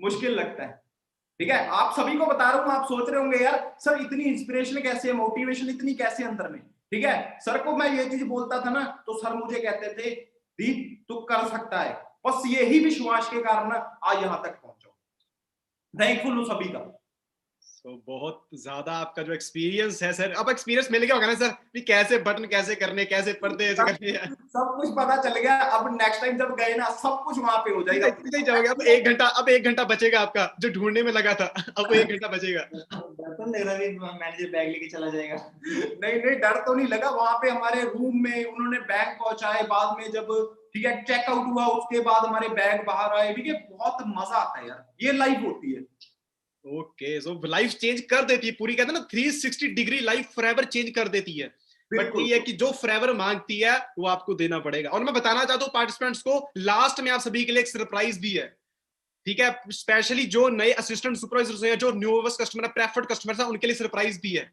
मुश्किल लगता है, ठीक है, आप सभी को बता रहा हूं, आप सोच रहे होंगे यार सर इतनी इंस्पिरेशन कैसे है, मोटिवेशन इतनी कैसे अंदर में, ठीक है, सर को मैं ये चीज बोलता था ना, तो सर मुझे कहते थे दीप तू कर सकता है, बस यही विश्वास के कारण ना आज यहां तक पहुंचो। थैंकफुल हूं सभी का। बहुत ज्यादा आपका जो एक्सपीरियंस है सर, अब एक्सपीरियंस मिल गया होगा ना सर कि कैसे बटन कैसे करने, कैसे पर्दे ऐसे करने हैं, सब कुछ पता चल गया। अब नेक्स्ट टाइम जब गए ना सब कुछ वहां पे हो जाएगा। नहीं जाओगे। अब 1 घंटा बचेगा आपका जो ढूंढने में लगा था, अब 1 घंटा बचेगा। डर तो नहीं लग रहा मैनेजर बैग लेके चला जाएगा? नहीं डर तो नहीं लगा। वहां पे हमारे रूम में उन्होंने बैग पहुंचाए, बाद में जब, ठीक है, चेकआउट हुआ उसके बाद हमारे बैग बाहर आए, ठीक है, बहुत मजा आता है यार, ये लाइफ होती है। ओके, सो लाइफ चेंज कर देती है पूरी, कहते हैं ना 360 डिग्री लाइफ फॉरएवर चेंज कर देती है। बट ये है कि जो फॉरएवर मांगती है वो आपको देना पड़ेगा। और मैं बताना चाहता हूँ पार्टिसिपेंट्स को, लास्ट में आप सभी के लिए एक सरप्राइज भी है, ठीक है, स्पेशली जो नए असिस्टेंट सुपरवाइजर्स हैं, जो न्यूवेस्ट कस्टमर है, प्रेफर्ड कस्टमर्स हैं, उनके लिए सरप्राइज भी है,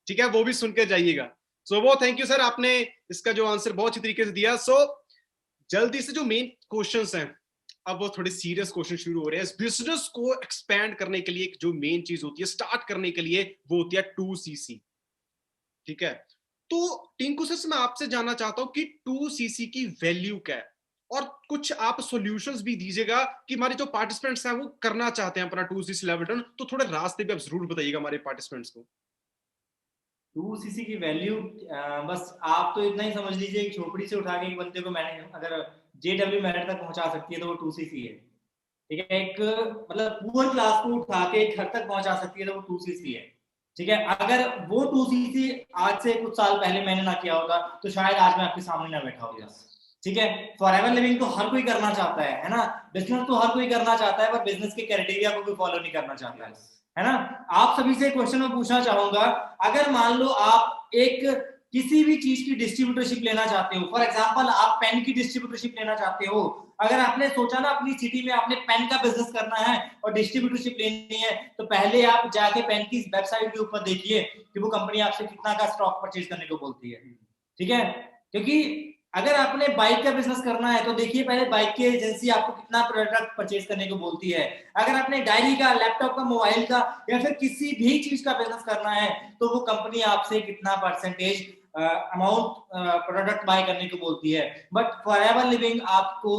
ठीक है, वो भी सुन के जाइएगा। सो वो थैंक यू सर, आपने इसका जो आंसर बहुत अच्छी तरीके से दिया। सो जल्दी से जो मेन क्वेश्चंस हैं, अब वो थोड़े सीरियस क्वेश्चन शुरू हो रहे हैं। इस बिजनेस को एक्सपैंड करने के लिए जो मेन चीज होती है, स्टार्ट करने के लिए, वो होती है 2cc, ठीक है। तो टिंकू सर, मैं आपसे जानना चाहता हूं कि 2cc की वैल्यू क्या है, और कुछ आप सॉल्यूशंस भी दीजिएगा कि हमारे जो पार्टिसिपेंट्स हैं वो करना चाहते हैं अपना 2cc लेवल डन, तो थोड़े रास्ते भी आप जरूर बताइएगा हमारे पार्टिसिपेंट्स को। 2cc की वैल्यू बस आप तो इतना ही समझ लीजिए, एक झोपड़ी से उठा के एक बंदे को मैंने अगर JW मैरिट तक पहुंचा सकती है तो वो 2cc है, ठीक है। एक मतलब पुअर क्लास को उठा के एक घर तक पहुंचा सकती है तो वो 2cc है, ठीक है। अगर वो 2cc आज से कुछ साल पहले मैंने ना किया होता तो शायद आज मैं आपके सामने ना बैठा होता, ठीक है। फॉरएवर लिविंग तो हर कोई करना चाहता है ना, बिजनेस तो हर कोई करना चाहता है, पर बिजनेस के क्राइटेरिया को कोई फॉलो नहीं करना चाहता है ना। आप सभी से क्वेश्चन मैं पूछना चाहूंगा, अगर मान लो आप एक किसी भी चीज की डिस्ट्रीब्यूटरशिप लेना चाहते हो, फॉर एग्जांपल आप पेन की डिस्ट्रीब्यूटरशिप लेना चाहते हो, अगर आपने सोचा ना अपनी सिटी में आपने पेन का बिजनेस करना है और डिस्ट्रीब्यूटरशिप लेनी है, तो पहले आप जाके पेन की वेबसाइट के ऊपर देखिए कि वो कंपनी आपसे कितना का स्टॉक परचेज करने को बोलती है, ठीक है। क्योंकि अगर आपने बाइक का बिजनेस करना है तो देखिए पहले बाइक की एजेंसी आपको कितना प्रोडक्ट परचेज करने को बोलती है। अगर आपने डायरी का, लैपटॉप का, मोबाइल का या फिर किसी भी चीज का बिजनेस करना है तो वो कंपनी आपसे कितना परसेंटेज अमाउंट प्रोडक्ट बाय करने को बोलती है। बट फॉरएवर लिविंग आपको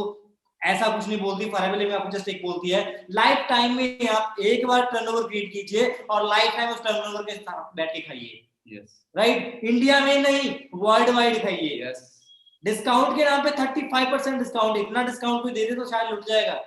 ऐसा कुछ नहीं बोलती। फॉरएवर लिविंग आपको जस्ट एक बोलती है, लाइफ टाइम में आप एक बार टर्नओवर क्रिएट कीजिए और लाइफ टाइम उस टर्नओवर के साथ बैठ के खाइए, राइट। इंडिया में नहीं, वर्ल्ड वाइड खाइए। डिस्काउंट के नाम पे 35% डिस्काउंट, इतना डिस्काउंट कोई दे दे तो शायद लुट जाएगा,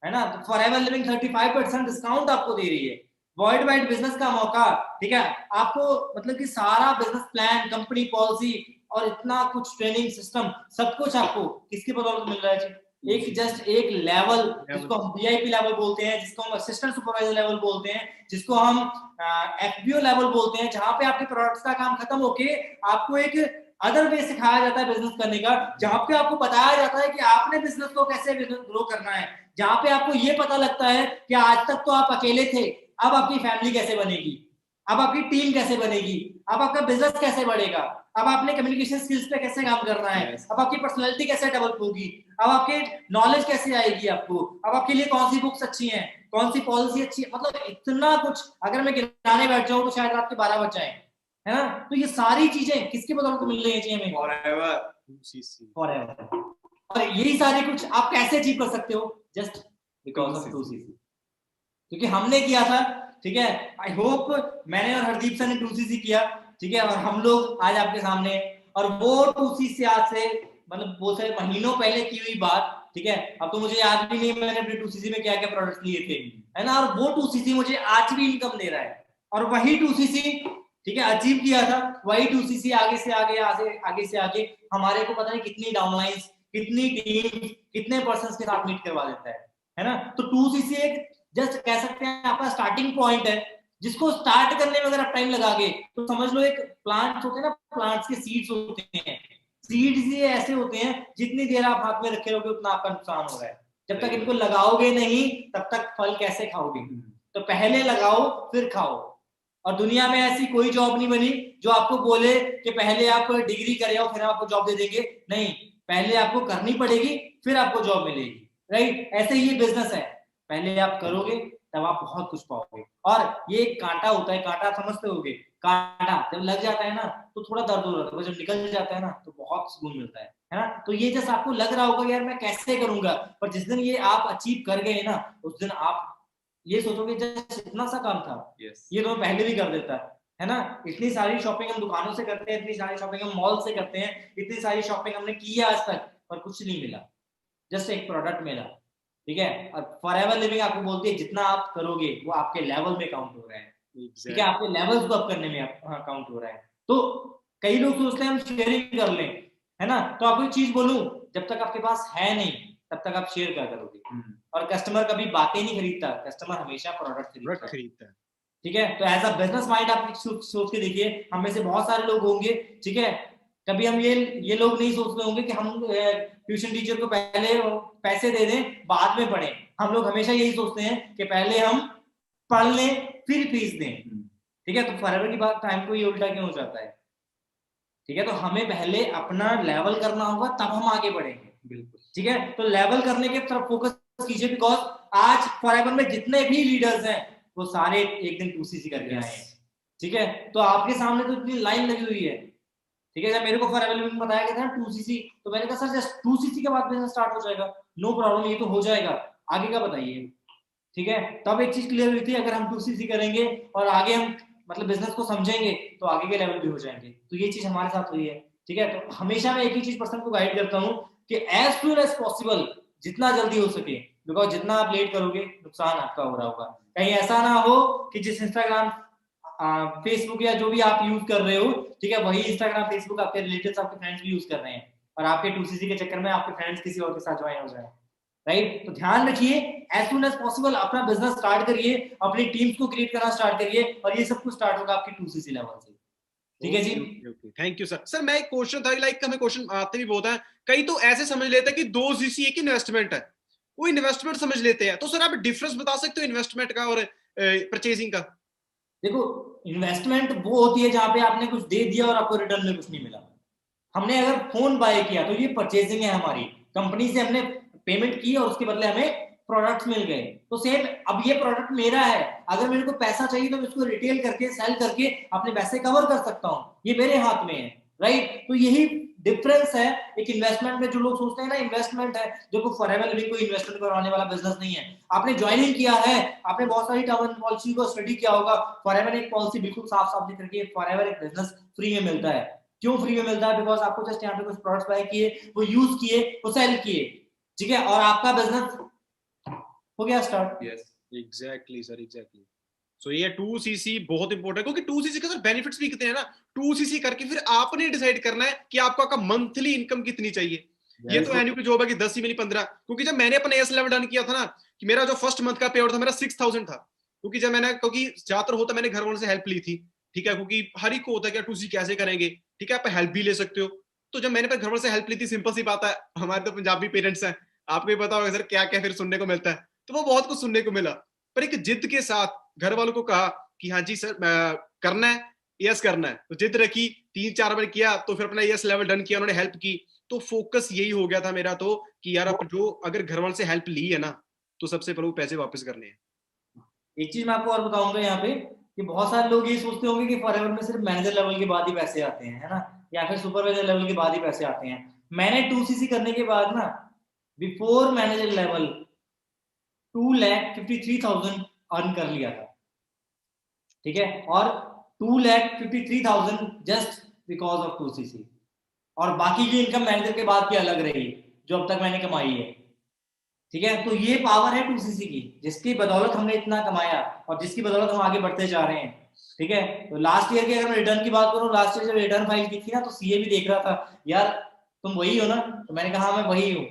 है ना। तो फॉरएवर लिविंग 35% डिस्काउंट आपको दे रही है, वर्ल्ड वाइड बिजनेस का मौका, ठीक है। आपको मतलब कि सारा बिजनेस प्लान, कंपनी पॉलिसी और इतना कुछ ट्रेनिंग सिस्टम, सब कुछ आपको किसकी बदौलत मिल रहा है जी? एक जस्ट एक लेवल जिसको हम VIP लेवल बोलते हैं, जिसको हम असिस्टेंट सुपरवाइजर लेवल बोलते हैं, जिसको हम FBO लेवल बोलते हैं, जहां पे आपके प्रोडक्ट्स का काम खत्म होके आपको एक अदर वे सिखाया जाता है बिजनेस करने का, जहां पे आपको बताया जाता है कि आपने बिजनेस को कैसे ग्रो करना है, जहां पे आपको ये पता लगता है कि आज तक तो आप अकेले थे, अब आपकी फैमिली कैसे बनेगी, अब आपकी टीम कैसे बनेगी, अब आपका बिजनेस कैसे बढ़ेगा, अब आपने कम्युनिकेशन स्किल्स पे कैसे काम करना है, अब आपकी पर्सनालिटी कैसे डेवलप होगी, अब आपके नॉलेज कैसे आएगी आपको, अब आपके लिए कौन सी बुक्स अच्छी हैं, कौन सी पॉलिसी अच्छी है, मतलब इतना कुछ अगर मैं गिनाने बैठ जाऊं तो शायद रात के 12 बज जाए, है ना। तो ये सारी चीजें किसकी बदौलत मिल रही है हमें, फॉरएवर। और यही सारी कुछ आप कैसे अचीव कर सकते हो, जस्ट बिकॉज ऑफ 2cc, क्योंकि हमने किया था, ठीक है। आई होप मैंने और हरदीप सर ने 2cc किया, ठीक है, और हम लोग आज आपके सामने, और वो 2cc आज से मतलब वो से महीनों पहले की हुई बात, ठीक है। अब तो मुझे याद भी नहीं मैंने अपने 2cc में क्या क्या प्रोडक्ट्स लिए थे, है ना। और वो 2cc मुझे आज भी इनकम दे रहा है, और वही 2cc, ठीक है, अचीव किया था, वही 2cc आगे से आगे हमारे को पता नहीं कितनी डाउनलाइंस, कितनी टीम, कितने पर्संस के साथ मीट करवा देता है ना। तो 2cc एक जस्ट कह सकते हैं आपका स्टार्टिंग पॉइंट है, जिसको स्टार्ट करने में अगर आप टाइम लगाओगे तो समझ लो एक प्लांट होते हैं ना, प्लांट्स के सीड्स होते हैं, सीड्स ये ऐसे होते हैं जितनी देर आप हाथ में रखे रहोगे उतना आपका नुकसान हो रहा है, जब तक इनको लगाओगे नहीं तब तक फल कैसे खाओगे। तो पहले लगाओ फिर खाओ। और दुनिया में ऐसी कोई जॉब नहीं बनी जो आपको बोले कि पहले आप डिग्री करे हो फिर आपको जॉब दे देंगे, नहीं, पहले आपको करनी पड़ेगी फिर आपको जॉब मिलेगी, राइट। ऐसे ही बिजनेस है, पहले आप करोगे तब आप बहुत कुछ पाओगे। और ये कांटा होता है, कांटा समझते होगे, कांटा जब लग जाता है ना तो थोड़ा दर्द हो रहा है, जब निकल जाता है ना तो बहुत सुकून मिलता है ना। तो ये जैसे आपको लग रहा होगा यार मैं कैसे करूंगा, पर जिस दिन ये आप अचीव कर गए ना उस दिन आप ये सोचोगे जस्ट इतना सा काम था, ये तो मैं पहले भी कर देता है ना। इतनी सारी शॉपिंग हम दुकानों से करते हैं, इतनी सारी शॉपिंग हम मॉल से करते हैं, इतनी सारी शॉपिंग हमने की है आज तक, पर कुछ नहीं मिला, जस्ट एक प्रोडक्ट मिला, ठीक है। और फॉरएवर लिविंग आपको बोलती है जितना आप करोगे वो आपके लेवल में काउंट हो रहा है, ठीक है, आपके लेवल्स को अप करने में काउंट हो रहा है। तो कई लोग सोचते हैं हम शेयरिंग कर लें, है ना। तो आपको एक चीज बोलूं, जब तक आपके पास है नहीं तब तक आप शेयर क्या करोगे। और कस्टमर कभी बातें नहीं खरीदता, कस्टमर हमेशा प्रोडक्ट खरीदता है, ठीक है। तो एज अ बिजनेस माइंड आप सोच के देखिए, हम में से बहुत सारे लोग होंगे, ठीक है, कभी हम ये लोग नहीं सोचते होंगे कि हम ट्यूशन टीचर को पहले पैसे दे दें बाद में पढ़ें। हम लोग हमेशा यही सोचते हैं कि पहले हम पढ़ लें फिर फीस दें, ठीक है। तो फॉरएवर की बात टाइम को ये उल्टा क्यों हो जाता है, ठीक है। तो हमें पहले अपना लेवल करना होगा तब हम आगे बढ़ेंगे, बिल्कुल, ठीक है। तो लेवल करने की तरफ फोकस कीजिए, बिकॉज आज फॉरएवर में जितने भी लीडर्स हैं वो सारे एक दिन 2cc करके आए हैं, ठीक है। तो आपके सामने तो इतनी लाइन लगी हुई है, ठीक है। जब मेरे को फॉरएवर लिविंग बताया गया था ना 2cc, तो मैंने कहा सर जस्ट 2cc के बाद बिजनेस स्टार्ट हो जाएगा, नो प्रॉब्लम, ये तो हो जाएगा, आगे का बताइए, ठीक है। तब एक चीज क्लियर हुई थी, अगर हम 2cc करेंगे और आगे हम मतलब बिजनेस को समझेंगे तो आगे के लेवल भी हो जाएंगे। तो ये चीज हमारे साथ हुई है, ठीक है। तो हमेशा मैं एक ही चीज पर्सन को गाइड करता हूँ कि एज सुन एज पॉसिबल, जितना जल्दी हो सके, बिकॉज जितना आप लेट करोगे नुकसान आपका हो रहा होगा। कहीं ऐसा ना हो कि जिस इंस्टाग्राम फेसबुक या जो भी आप यूज कर रहे हो, ठीक है, वही इंस्टाग्राम फेसबुक आपके रिलेटिव्स आपके फ्रेंड्स भी यूज कर रहे हैं और आपके 2cc के चक्कर में आपके फ्रेंड्स किसी और के साथ ज्वाइन हो जाए, राइट। तो ध्यान रखिए, एज सुन एज पॉसिबल अपना बिजनेस स्टार्ट करिए, अपनी टीम्स को क्रिएट करना स्टार्ट करिए, और ये सब कुछ स्टार्ट होगा आपकी 2cc लेवल से, ठीक है जी। Thank you sir. सर मैं एक क्वेश्चन था, लाइक हमें क्वेश्चन आते भी बहुत है, कई तो ऐसे समझ लेते हैं कि 2cc एक इन्वेस्टमेंट है, वो इन्वेस्टमेंट समझ लेते हैं। तो सर आप डिफरेंस बता सकते हो इन्वेस्टमेंट का और परचेजिंग का? देखो, इन्वेस्टमेंट वो होती है जहां पे आपने कुछ दे दिया और आपको रिटर्न में कुछ नहीं मिला। हमने अगर फोन बाय किया तो ये परचेजिंग है, हमारी कंपनी से हमने पेमेंट की और उसके बदले हमें प्रोडक्ट्स मिल गए। तो सेम अब ये प्रोडक्ट मेरा है, अगर मेरे को पैसा चाहिए तो मैं इसको रिटेल करके सेल करके अपने पैसे कवर कर सकता हूँ, ये मेरे हाथ में है, राइट। तो यही डिफरेंस है एक इन्वेस्टमेंट में। जो लोग सोचते हैं ना इन्वेस्टमेंट है, जो फॉरएवर लिविंग को इन्वेस्टमेंट करवाने वाला बिजनेस नहीं है। आपने ज्वाइनिंग किया है, आपने बहुत सारी टर्म एंड पॉलिसी को स्टडी किया होगा, फॉरएवर एक पॉलिसी बिल्कुल साफ साफ लिख रखी है, फॉरएवर एक बिजनेस फ्री में मिलता है। क्यों फ्री में मिलता है? बिकॉज आपको जस्ट यहाँ पे कुछ प्रोडक्ट्स बाय किए, वो यूज किए, वो सेल किए, ठीक है, और आपका बिजनेस हो गया start. Yes exactly sir, exactly. So ये 2cc बहुत इंपॉर्टेंट है, क्योंकि 2cc के सर बेनिफिट्स भी कितने हैं ना। 2cc करके फिर आपने डिसाइड करना है कि आपका मंथली इनकम कितनी चाहिए। ये तो एनुअल जॉब है कि 10 ही मिली 15। क्योंकि जब मैंने अपना S11 डन किया था ना, कि मेरा जो फर्स्ट मंथ का पे आउट था मेरा 6000 था। क्योंकि जब मैंने, क्योंकि ज्यादातर होता मैंने घर वालों से हेल्प ली थी, ठीक है, क्योंकि हर एक को होता है कि 2cc कैसे करेंगे, ठीक है, आप हेल्प भी ले सकते हो। तो जब मैंने घर वालों से हेल्प ली थी, सिंपल सी बात है, हमारे तो पंजाबी पेरेंट्स हैं, आपको भी पता होगा सर क्या क्या फिर सुनने को मिलता है। तो वो बहुत कुछ सुनने को मिला, पर एक जिद के साथ घर वालों को कहा कि हाँ जी सर करना है, यस करना है, तो जिद रखी, 3-4 बार किया, तो फिर अपना यस लेवल डन किया, उन्होंने हेल्प की, तो फोकस यही हो गया था मेरा तो कि यार अब जो अगर घर वालों से हेल्प ली है ना, तो सबसे पहले वो पैसे वापस करने हैं। एक चीज मैं आपको और बताऊंगा यहाँ पे कि बहुत सारे लोग ये सोचते होंगे कि फॉरएवर में सिर्फ मैनेजर लेवल के बाद ही पैसे आते हैं, है ना, या फिर सुपरवाइजर लेवल के बाद ही पैसे आते हैं। मैंने 2cc करने के बाद ना, बिफोर मैनेजर लेवल 2,53,000 अर्न कर लिया था, ठीक है, और 2,53,000 जस्ट बिकॉज ऑफ 2cc। और बाकी की इनकम मैनेजर के बाद की अलग रही जो अब तक मैंने कमाई है, ठीक है। तो ये पावर है 2cc की, जिसकी बदौलत हमने इतना कमाया और जिसकी बदौलत हम आगे बढ़ते जा रहे हैं, ठीक है। तो लास्ट ईयर की अगर मैं रिटर्न की बात करूं, लास्ट ईयर जब रिटर्न फाइल की थी ना, तो सीए भी देख रहा था, यार तुम वही हो ना, तो मैंने कहा मैं वही हूँ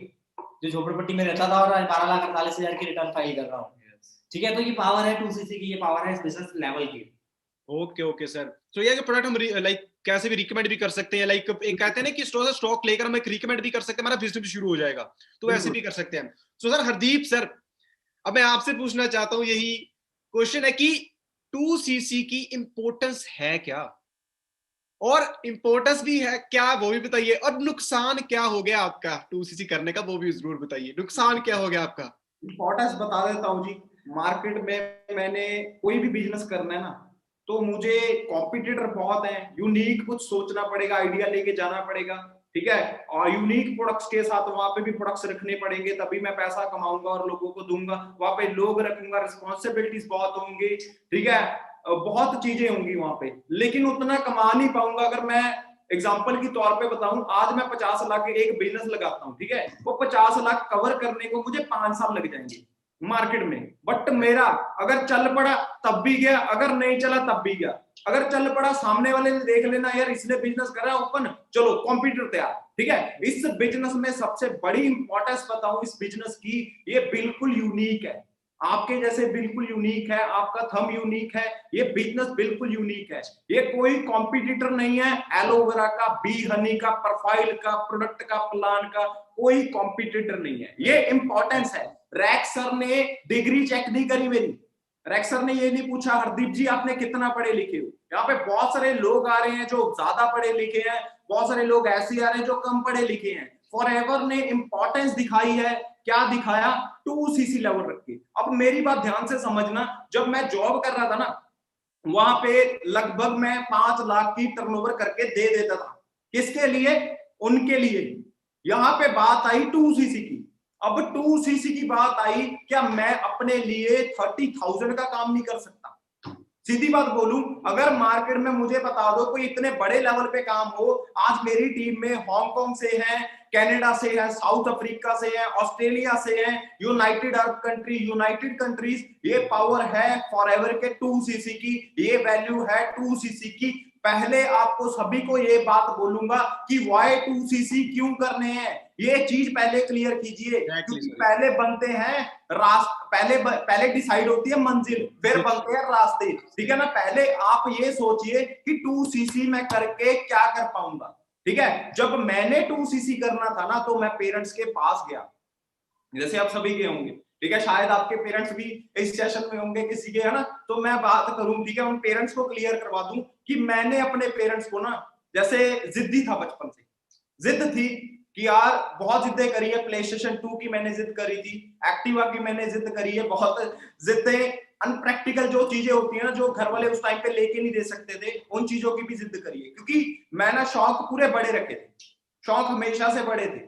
जो झोपड़पट्टी में रहता था और 12,48,000 की रिटर्न फाइल कर रहा हूँ, ठीक है। तो ये पावर है 2cc की, ये पावर है इस बिजनेस लेवल की। ओके ओके सर, तो ये प्रोडक्ट हम लाइक कैसे भी रिकमेंड भी कर सकते हैं, लाइक एक कहते हैं ना कि स्टॉक लेकर हम एक रिकमेंड भी कर सकते हैं, हमारा बिजनेस भी शुरू हो जाएगा, तो ऐसे भी कर सकते हैं। सो सर हरदीप सर, अब मैं आपसे पूछना चाहता हूँ यही क्वेश्चन है कि 2cc की इंपॉर्टेंस है क्या, और इंपॉर्टेंस भी है क्या वो भी बताइए, और नुकसान क्या हो गया आपका 2cc करने का वो भी जरूर बताइए, नुकसान क्या हो गया आपका। इंपॉर्टेंस बता देता हूँ जी। मार्केट में मैंने कोई भी बिजनेस करना है ना, तो मुझे कॉम्पिटिटर बहुत हैं, यूनिक कुछ सोचना पड़ेगा, आइडिया लेके जाना पड़ेगा, ठीक है, और यूनिक प्रोडक्ट्स के साथ वहां पे भी प्रोडक्ट्स रखने पड़ेंगे, तभी मैं पैसा कमाऊंगा और लोगों को दूंगा, वहां पे लोग रखूंगा, रिस्पॉन्सिबिलिटीज बहुत होंगी, ठीक है, बहुत चीजें होंगी वहां पे, लेकिन उतना कमा नहीं पाऊंगा। अगर मैं एग्जाम्पल के तौर पे बताऊं, आज मैं 50 लाख के एक बिजनेस लगाता हूं, ठीक है, वो 50 लाख कवर करने को मुझे 5 साल लग जाएंगे मार्केट में, बट मेरा अगर चल पड़ा तब भी गया, अगर नहीं चला तब भी गया, अगर चल पड़ा सामने वाले ने देख लेना यार इसने बिजनेस करा ओपन, चलो कंप्यूटर तैयार, ठीक है। इस बिजनेस में सबसे बड़ी इंपॉर्टेंस बताऊं इस बिजनेस की, ये बिल्कुल यूनिक है, आपके जैसे बिल्कुल यूनिक है, आपका थंब यूनिक है, ये बिजनेस बिल्कुल यूनिक है, ये कोई कॉम्पिटिटर नहीं है, एलोवेरा का, बी हनी का, प्रोफाइल का, प्रोडक्ट का, प्लान का, कोई कॉम्पिटिटर नहीं है, ये इंपॉर्टेंस है। रैक्स सर ने डिग्री चेक नहीं करी मेरी, रैक्स सर ने ये नहीं पूछा हरदीप जी आपने कितना पढ़े लिखे हो, यहाँ पे बहुत सारे लोग आ रहे हैं जो ज्यादा पढ़े लिखे हैं, बहुत सारे लोग ऐसे आ रहे हैं जो कम पढ़े लिखे हैं। फॉरएवर ने इंपॉर्टेंस दिखाई है, क्या दिखाया, 2cc लेवल रख के। अब मेरी बात ध्यान से समझना, जब मैं जॉब कर रहा था ना, वहां पे लगभग मैं 5 लाख की टर्नओवर करके दे देता था, किसके लिए, उनके लिए। यहां पे बात आई 2cc की, अब 2cc की बात आई, क्या मैं अपने लिए 30,000 का काम नहीं कर सकता? सीधी बात बोलूं, अगर मार्केट में मुझे बता दो कोई इतने बड़े लेवल पे काम हो, आज मेरी टीम में हांगकांग से है, कनाडा से है, साउथ अफ्रीका से है, ऑस्ट्रेलिया से है, United Arab country, United countries, ये पावर है फॉरएवर के 2cc की, ये वैल्यू है 2cc की। पहले आपको सभी को ये बात बोलूंगा कि वाई 2cc क्यों करने हैं, ये चीज पहले क्लियर कीजिए, क्योंकि पहले बनते हैं पहले डिसाइड होती है मंजिल, फिर बनते हैं रास्ते, ठीक है ना। पहले आप ये सोचिए कि 2cc मैं करके क्या कर पाऊंगा, ठीक है। जब मैंने 2cc करना था ना, तो मैं पेरेंट्स के पास गया, जैसे आप सभी गए होंगे, ठीक है, शायद आपके पेरेंट्स भी इस सेशन में होंगे किसी के, है ना, तो मैं बात करूं, ठीक है, उन पेरेंट्स को क्लियर करवा दूं कि मैंने अपने पेरेंट्स को ना, जैसे जिद्दी था बचपन से, जिद थी कि यार बहुत जिद्दें करी है, प्ले स्टेशन 2 की मैंने जिद करी थी, एक्टिवा की मैंने जिद करी है, बहुत जिद्दें, अनप्रैक्टिकल जो चीजें होती है ना, जो घर वाले उस टाइम पे लेके नहीं दे सकते थे, उन चीजों की भी जिद करी है, क्योंकि मैं ना शौक पूरे बड़े रखे थे, शौक हमेशा से बड़े थे,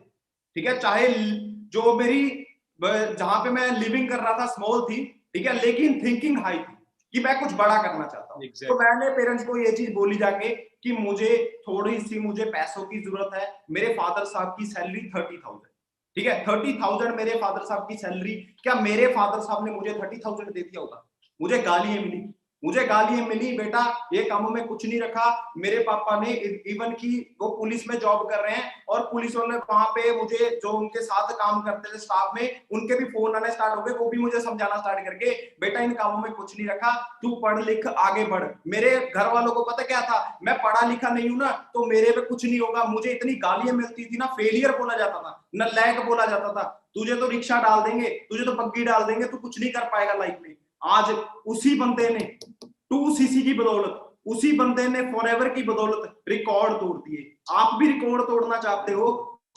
ठीक है, चाहे जो मेरी जहां पे मैं लिविंग कर रहा था स्मॉल थी, ठीक है, लेकिन थिंकिंग हाई थी कि मैं कुछ बड़ा करना चाहता हूँ। तो मैंने पेरेंट्स को ये चीज बोली जाके कि मुझे थोड़ी सी मुझे पैसों की जरूरत है, मेरे फादर साहब की सैलरी 30,000, ठीक है, 30,000 मेरे फादर साहब की सैलरी, क्या मेरे फादर साहब ने मुझे 30,000 दे दिया होगा? मुझे गालियां मिली, मुझे गालियां मिली, बेटा ये कामों में कुछ नहीं रखा। मेरे पापा ने इवन की वो पुलिस में जॉब कर रहे हैं, और पुलिस वाले वहां पे मुझे जो उनके साथ काम करते थे स्टाफ में, उनके भी फोन आने स्टार्ट हो गए, वो भी मुझे समझाना स्टार्ट करके, बेटा इन कामों में कुछ नहीं रखा, तू पढ़ लिख आगे बढ़। मेरे घर वालों को पता क्या था, मैं पढ़ा लिखा नहीं हूं ना, तो मेरे पे कुछ नहीं होगा। मुझे इतनी गालियां मिलती थी ना, फेलियर बोला जाता था, नालायक बोला जाता था, तुझे तो रिक्शा डाल देंगे, तुझे तो बग्गी डाल देंगे, तू कुछ नहीं कर पाएगा लाइफ में। आज उसी बंदे ने 2cc की बदौलत, उसी बंदे ने फॉरएवर की बदौलत रिकॉर्ड तोड़ दिए। आप भी रिकॉर्ड तोड़ना चाहते हो,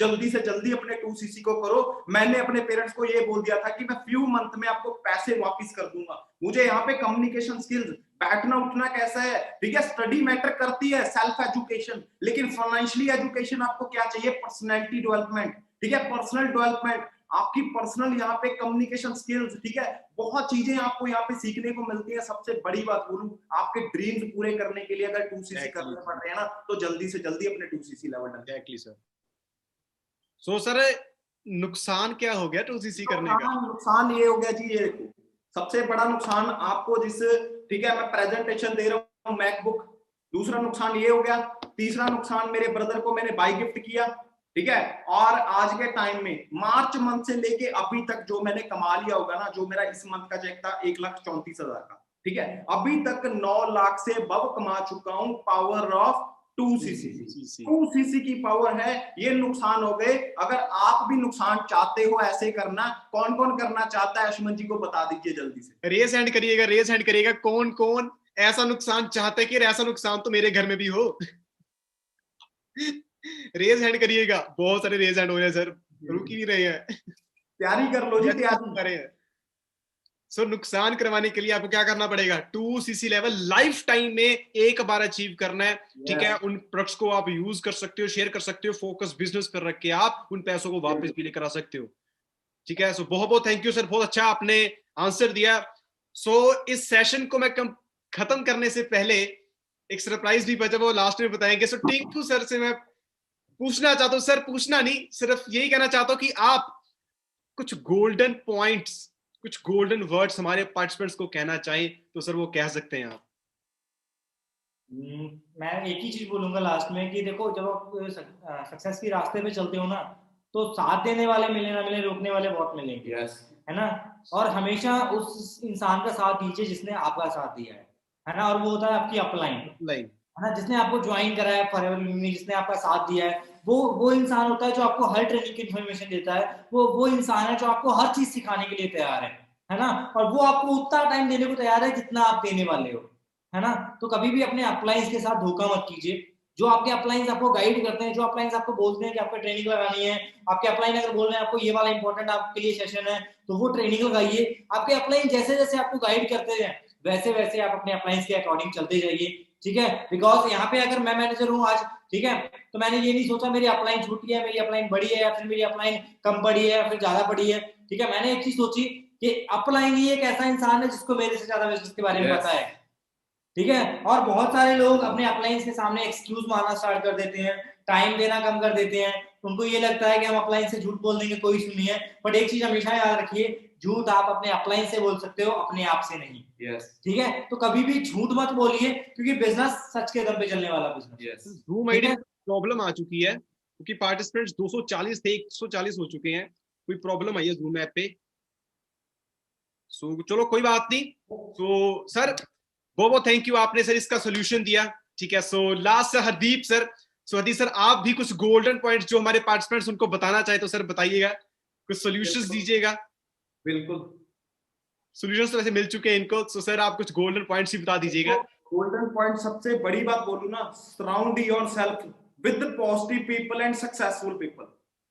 जल्दी से जल्दी अपने 2cc को करो। मैंने अपने पेरेंट्स को ये बोल दिया था कि मैं फ्यू मंथ में आपको पैसे वापस कर दूंगा। मुझे यहाँ पे कम्युनिकेशन स्किल्स, बैठना उठना कैसा है, ठीक है, स्टडी मैटर करती है, सेल्फ एजुकेशन, लेकिन फाइनेंशियली एजुकेशन आपको क्या चाहिए, पर्सनैलिटी डेवलपमेंट, ठीक है, पर्सनल डेवलपमेंट, आपकी पर्सनल यहाँ पे कम्युनिकेशन स्किल्स, ठीक है, बहुत चीजें आपको यहाँ पे सीखने को मिलती है। सबसे बड़ी बात बोलूं, आपके ड्रीम्स पूरे करने के लिए अगर 2cc करने पड़ रहे हैं ना, तो जल्दी से जल्दी अपने 2cc लेवल डालें। Exactly sir. सो सर नुकसान क्या हो गया 2cc करने का? नुकसान ये हो गया जी, ये देखो सबसे बड़ा नुकसान आपको जिस, ठीक है, मैं प्रेजेंटेशन दे रहा हूँ मैकबुक, दूसरा नुकसान ये हो गया। तीसरा नुकसान, मेरे ब्रदर को मैंने बाइक गिफ्ट किया, ठीक है, और आज के टाइम में मार्च मंथ से लेके अभी तक जो मैंने कमा लिया होगा ना, जो मेरा इस मंथ का चेक था 1,34,000 का, ठीक है, अभी तक 9 लाख से बब कमा चुका हूं। पावर ऑफ 2cc की पावर है। ये नुकसान हो गए। अगर आप भी नुकसान चाहते हो ऐसे करना, कौन कौन करना चाहता है अश्विन जी को बता दीजिए जल्दी से, रेस हैंड करिएगा, रेस हैंड करिएगा, कौन कौन ऐसा नुकसान चाहते कि ऐसा नुकसान तो मेरे घर में भी हो। रेज हैंड करिएगा, बहुत सारे रेज हैंड हो रहे हैं सर, रुक ही नहीं रहे हैं। तैयारी कर लो जी, तैयारी कर रहे हैं। सो नुकसान करवाने के लिए आपको क्या करना पड़ेगा, 2cc लेवल लाइफ टाइम में एक बार अचीव करना है, ठीक है। उन प्रोडक्ट्स को आप यूज कर सकते हो, शेयर कर सकते हो, फोकस बिजनेस पर रख के आप उन पैसों को वापस भी लेकर आ सकते हो, ठीक है। सो बहुत बहुत थैंक यू सर, बहुत अच्छा आपने आंसर दिया। सो इस सेशन को मैं खत्म करने से पहले एक सरप्राइज भी बचा, वो लास्ट में बताएंगे। सो टिंकू सर से मैं पूछना चाहता हूँ, सर पूछना नहीं, सिर्फ यही कहना चाहता हूँ कि आप कुछ गोल्डन पॉइंट्स, कुछ गोल्डन वर्ड्स हमारे पार्टिसिपेंट्स को कहना चाहें तो सर वो कह सकते हैं आप। मैं एक ही चीज बोलूंगा लास्ट में कि देखो, जब आप सक्सेस के रास्ते पे चलते हो ना, तो साथ देने वाले मिले ना मिले, रोकने वाले बहुत मिलेंगे, है ना। और हमेशा उस इंसान का साथ दीजिए जिसने आपका साथ दिया है ना। और वो होता है आपकी अपलाइन, है ना, जिसने आपको ज्वाइन करा है फॉरएवर में, जिसने आपका साथ दिया है, वो इंसान होता है जो आपको हर ट्रेनिंग की इन्फॉर्मेशन देता है। वो इंसान है जो आपको हर चीज सिखाने के लिए तैयार है ना। और वो आपको उतना टाइम देने को तैयार है जितना आप देने वाले हो, है ना। तो कभी भी अपने अपलाइंस के साथ धोखा मत कीजिए। जो आपके अपलाइंस आपको गाइड करते हैं, जो अपलाइंस आपको बोलते हैं कि आपको ट्रेनिंग लगानी है, आपके अपलाइन अगर बोल रहे हैं आपको ये वाला इंपॉर्टेंट आपके लिए सेशन है, तो वो ट्रेनिंग लगाइए। आपके अपलाइन जैसे जैसे आपको गाइड करते हैं, वैसे वैसे आप अपने अपलाइंस के अकॉर्डिंग चलते जाइए, ठीक है। बिकॉज यहाँ पे अगर मैं मैनेजर हूँ आज, ठीक है, तो मैंने ये नहीं सोचा मेरी अपलाइन छोटी है, मेरी अपलाइन बड़ी है, या फिर मेरी अपलाइन कम बड़ी है, या फिर ज्यादा बड़ी है, ठीक है। मैंने एक चीज सोची कि अपलाइन ही एक ऐसा इंसान है जिसको मेरे से ज्यादा बिजनेस के बारे में पता है, ठीक है। और बहुत सारे लोग अपने अपलाइंस के सामने एक्सक्यूज मारना स्टार्ट कर देते हैं, टाइम देना कम कर देते हैं। उनको ये लगता है कि हम अपलाइन से झूठ बोल देंगे, कोई इशू नहीं है। बट एक चीज हमेशा याद रखिए, झूठ आप अपने अपलाइन से बोल सकते हो, अपने आप से नहीं, ठीक है। तो कभी भी झूठ मत बोलिए, क्योंकि बिजनेस सच के दम पे चलने वाला बिजनेस। धूम आईडी में प्रॉब्लम आ चुकी है क्योंकि पार्टिसिपेंट्स 240 थे, 140 हो चुके हैं, कोई प्रॉब्लम आई है जूम ऐप पे। सो चलो कोई बात नहीं। सो सर बहुत बहुत थैंक यू, आपने सर इसका सोल्यूशन दिया, ठीक है। सो लास्ट हरदीप सर, सो हरदीप सर आप भी कुछ गोल्डन पॉइंट्स जो हमारे पार्टिसिपेंट्स उनको बताना चाहे तो सर बताइएगा, कुछ सॉल्यूशंस दीजिएगा। बिल्कुल, सॉल्यूशंस तो वैसे मिल चुके हैं इनको, सो सर आप कुछ गोल्डन पॉइंट्स ही बता दीजिएगा। गोल्डन पॉइंट सबसे बड़ी बात बोलूं ना, surround yourself with positive people and successful people,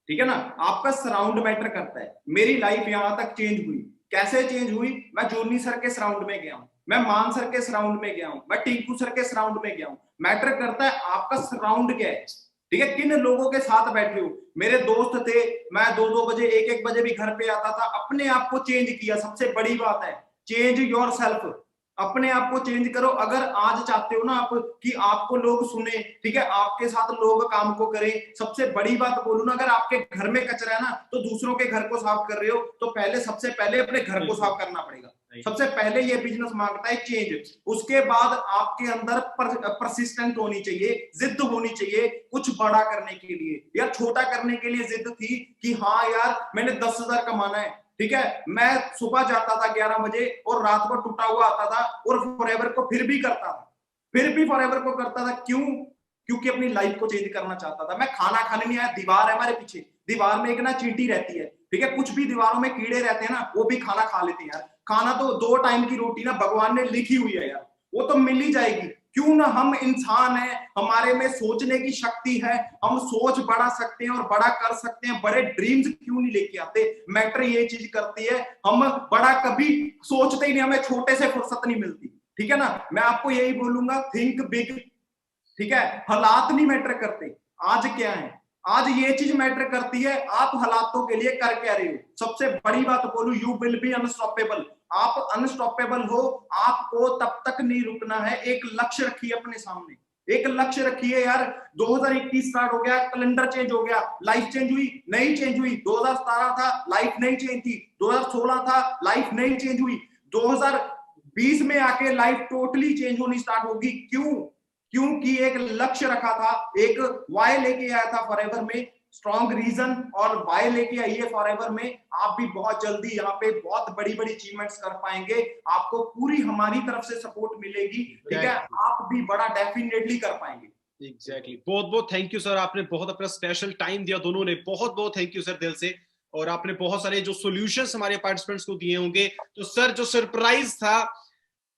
ठीक है ना। आपका सराउंड मैटर करता है। मेरी लाइफ यहां तक चेंज हुई, कैसे चेंज हुई, मैं जोनी सर के सराउंड में गया हूं, मैं मान सर के सराउंड में गया हूं, मैं टिंकू सर के सराउंड में गया हूं। मैटर करता है आपका सराउंड क्या है, ठीक है, किन लोगों के साथ बैठे हो। मेरे दोस्त थे, मैं 2-2 बजे 1-1 बजे भी घर पे आता था, अपने आप को चेंज किया। सबसे बड़ी बात है चेंज योरसेल्फ, अपने आप को चेंज करो। अगर आज चाहते हो ना आप कि आपको लोग सुने, ठीक है, आपके साथ लोग काम को करें। सबसे बड़ी बात बोलूं ना, अगर आपके घर में कचरा है ना, तो दूसरों के घर को साफ कर रहे हो, तो पहले सबसे पहले अपने घर को साफ करना पड़ेगा। सबसे पहले ये बिजनेस मांगता है चेंज। उसके बाद आपके अंदर परसिस्टेंट होनी चाहिए, जिद होनी चाहिए कुछ बड़ा करने के लिए। यार छोटा करने के लिए जिद थी कि हाँ यार मैंने 10,000 कमाना है, ठीक है। मैं सुबह जाता था 11 बजे और रात को टूटा हुआ आता था, और फॉरएवर को फिर भी करता था, फिर भी फॉरएवर को करता था। क्यों? क्योंकि अपनी लाइफ को चेंज करना चाहता था। मैं खाना खाने नहीं आया, दीवार है हमारे पीछे, दीवार में एक ना चींटी रहती है, ठीक है, कुछ भी दीवारों में कीड़े रहते हैं ना, वो भी खाना खा लेते हैं यार। खाना तो 2 टाइम की रोटी ना भगवान ने लिखी हुई है यार, वो तो मिल ही जाएगी। क्यों ना, हम इंसान हैं, हमारे में सोचने की शक्ति है, हम सोच बढ़ा सकते हैं और बड़ा कर सकते हैं। बड़े ड्रीम्स क्यों नहीं लेके आते? मैटर ये चीज करती है, हम बड़ा कभी सोचते ही नहीं, हमें छोटे से फुर्सत नहीं मिलती। ठीक है ना, मैं आपको यही बोलूंगा, थिंक बिग। ठीक है, हालात नहीं मैटर करते, आज क्या है, आज ये चीज मैटर करती है, आप हालातों के लिए कर क्या रहे हो। सबसे बड़ी बात बोलूं, यू विल बी अनस्टॉपेबल। आप अनस्टॉपेबल हो, आपको तब तक नहीं रुकना है। एक लक्ष्य रखिए अपने सामने, एक लक्ष्य रखिए यार। 2021 स्टार्ट हो गया, कैलेंडर चेंज हो गया, लाइफ चेंज हुई नहीं चेंज हुई? 2017 था, लाइफ नहीं चेंज थी। 2016 था, लाइफ नहीं चेंज हुई। 2020 में आके लाइफ टोटली चेंज होनी स्टार्ट होगी। क्यों? क्योंकि एक लक्ष्य रखा था, एक वाई लेके आया था फॉरएवर में, स्ट्रॉन्ग रीजन, और वाई लेके आइए फॉरएवर में। आप भी बहुत जल्दी यहाँ पे बहुत बड़ी बड़ी अचीवमेंट्स कर पाएंगे, आपको पूरी हमारी तरफ से सपोर्ट मिलेगी। ठीक है, आप भी बड़ा डेफिनेटली कर पाएंगे। एग्जैक्टली, बहुत बहुत थैंक यू सर, आपने बहुत अपना स्पेशल टाइम दिया दोनों ने, बहुत बहुत थैंक यू सर दिल से। और आपने बहुत सारे जो सॉल्यूशंस हमारे पार्टिसिपेंट्स को दिए होंगे। तो सर, जो सरप्राइज था,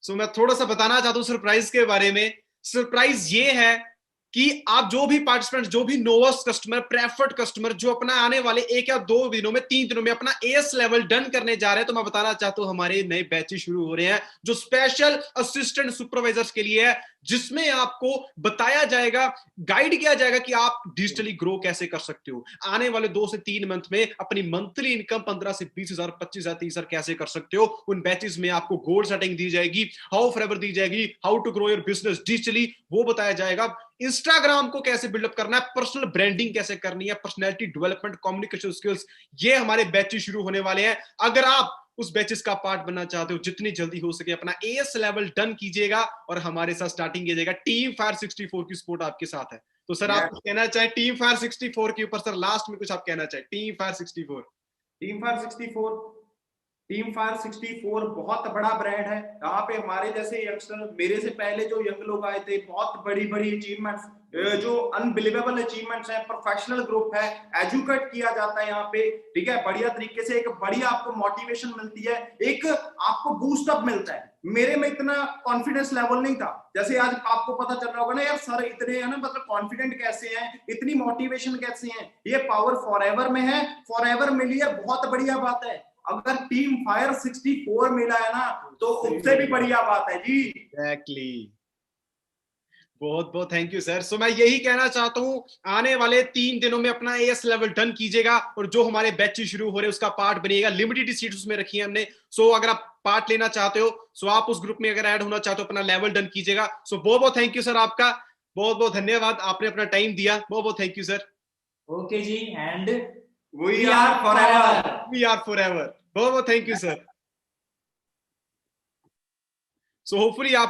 सो मैं थोड़ा सा बताना चाहता हूँ सरप्राइज के बारे में। सरप्राइज ये है कि आप जो भी पार्टिसिपेंट, जो भी नोवेस्ट कस्टमर, प्रेफर्ड कस्टमर, जो अपना आने वाले 1 या 2 दिनों में, 3 दिनों में अपना एस लेवल डन करने जा रहे हैं, तो मैं बताना चाहता हूं हमारे नए बैचेस शुरू हो रहे हैं जो स्पेशल असिस्टेंट सुपरवाइजर्स के लिए है, जिसमें आपको बताया जाएगा, गाइड किया जाएगा कि आप डिजिटली ग्रो कैसे कर सकते हो। आने वाले 2 से 3 मंथ में अपनी मंथली इनकम 15 से 20 हजार, 25 हजार, 30 हजार कैसे कर सकते हो। उन बैचेस में आपको गोल सेटिंग दी जाएगी, हाउ फॉरएवर दी जाएगी, how to grow your business digitally वो बताया जाएगा। इंस्टाग्राम को कैसे बिल्डअप करना है, पर्सनल ब्रांडिंग कैसे करनी है, पर्सनैलिटी डेवलपमेंट, कम्युनिकेशन स्किल्स, ये हमारे बैचेस शुरू होने वाले हैं। अगर आप उस बैचेस का पार्ट बनना चाहते हो, जितनी जल्दी हो सके अपना एएस लेवल डन कीजिएगा और हमारे साथ स्टार्टिंग कीजिएगा। टीम फायर 64 की सपोर्ट आपके साथ है। तो सर, आप कुछ कहना चाहें टीम फायर 64 के ऊपर? सर, लास्ट में कुछ आप कहना चाहें team fire 64? Team fire 64, team fire 64 बहुत बड़ा ब्रांड है। यहाँ पे हमारे जैसे यंगस्टर, मेरे से पहले जो यंग लोग आए थे, बहुत बड़ी बड़ी अचीवमेंट्स, जो अनबिलीवेबल अचीवमेंट्स हैं, प्रोफेशनल ग्रुप है, एजुकेट किया जाता है यहाँ पे। ठीक है, बढ़िया तरीके से, एक बढ़िया आपको मोटिवेशन मिलती है, एक आपको बूस्ट अप मिलता है। मेरे में इतना कॉन्फिडेंस लेवल नहीं था, जैसे आज आपको पता चल रहा होगा ना यार, सर इतने है ना, मतलब कॉन्फिडेंट कैसे हैं, इतनी मोटिवेशन कैसे हैं। ये पावर फॉरएवर में है, फॉरएवर मिली है, बहुत बढ़िया बात है। अगर टीम फायर 64 मिला है ना, तो उससे भी बढ़िया बात है जी। एग्जैक्टली, बहुत बहुत थैंक यू सर। सो मैं यही कहना चाहता हूं, आने वाले 3 दिनों में अपना एएस लेवल डन कीजिएगा और जो हमारे बैचेस शुरू हो रहे हैं उसका पार्ट बनिएगा। लिमिटेड सीट्स उसमें रखी है हमने। सो अगर आप पार्ट लेना चाहते हो, सो आप उस ग्रुप में अगर ऐड होना चाहते हो, अपना लेवल डन कीजिएगा। सो बहुत बहुत थैंक यू सर, आपका बहुत बहुत धन्यवाद, आपने अपना टाइम दिया। बहुत बहुत थैंक यू सर। ओके जी, and we are forever, we are forever. बहुत बहुत thank you sir. So hopefully आप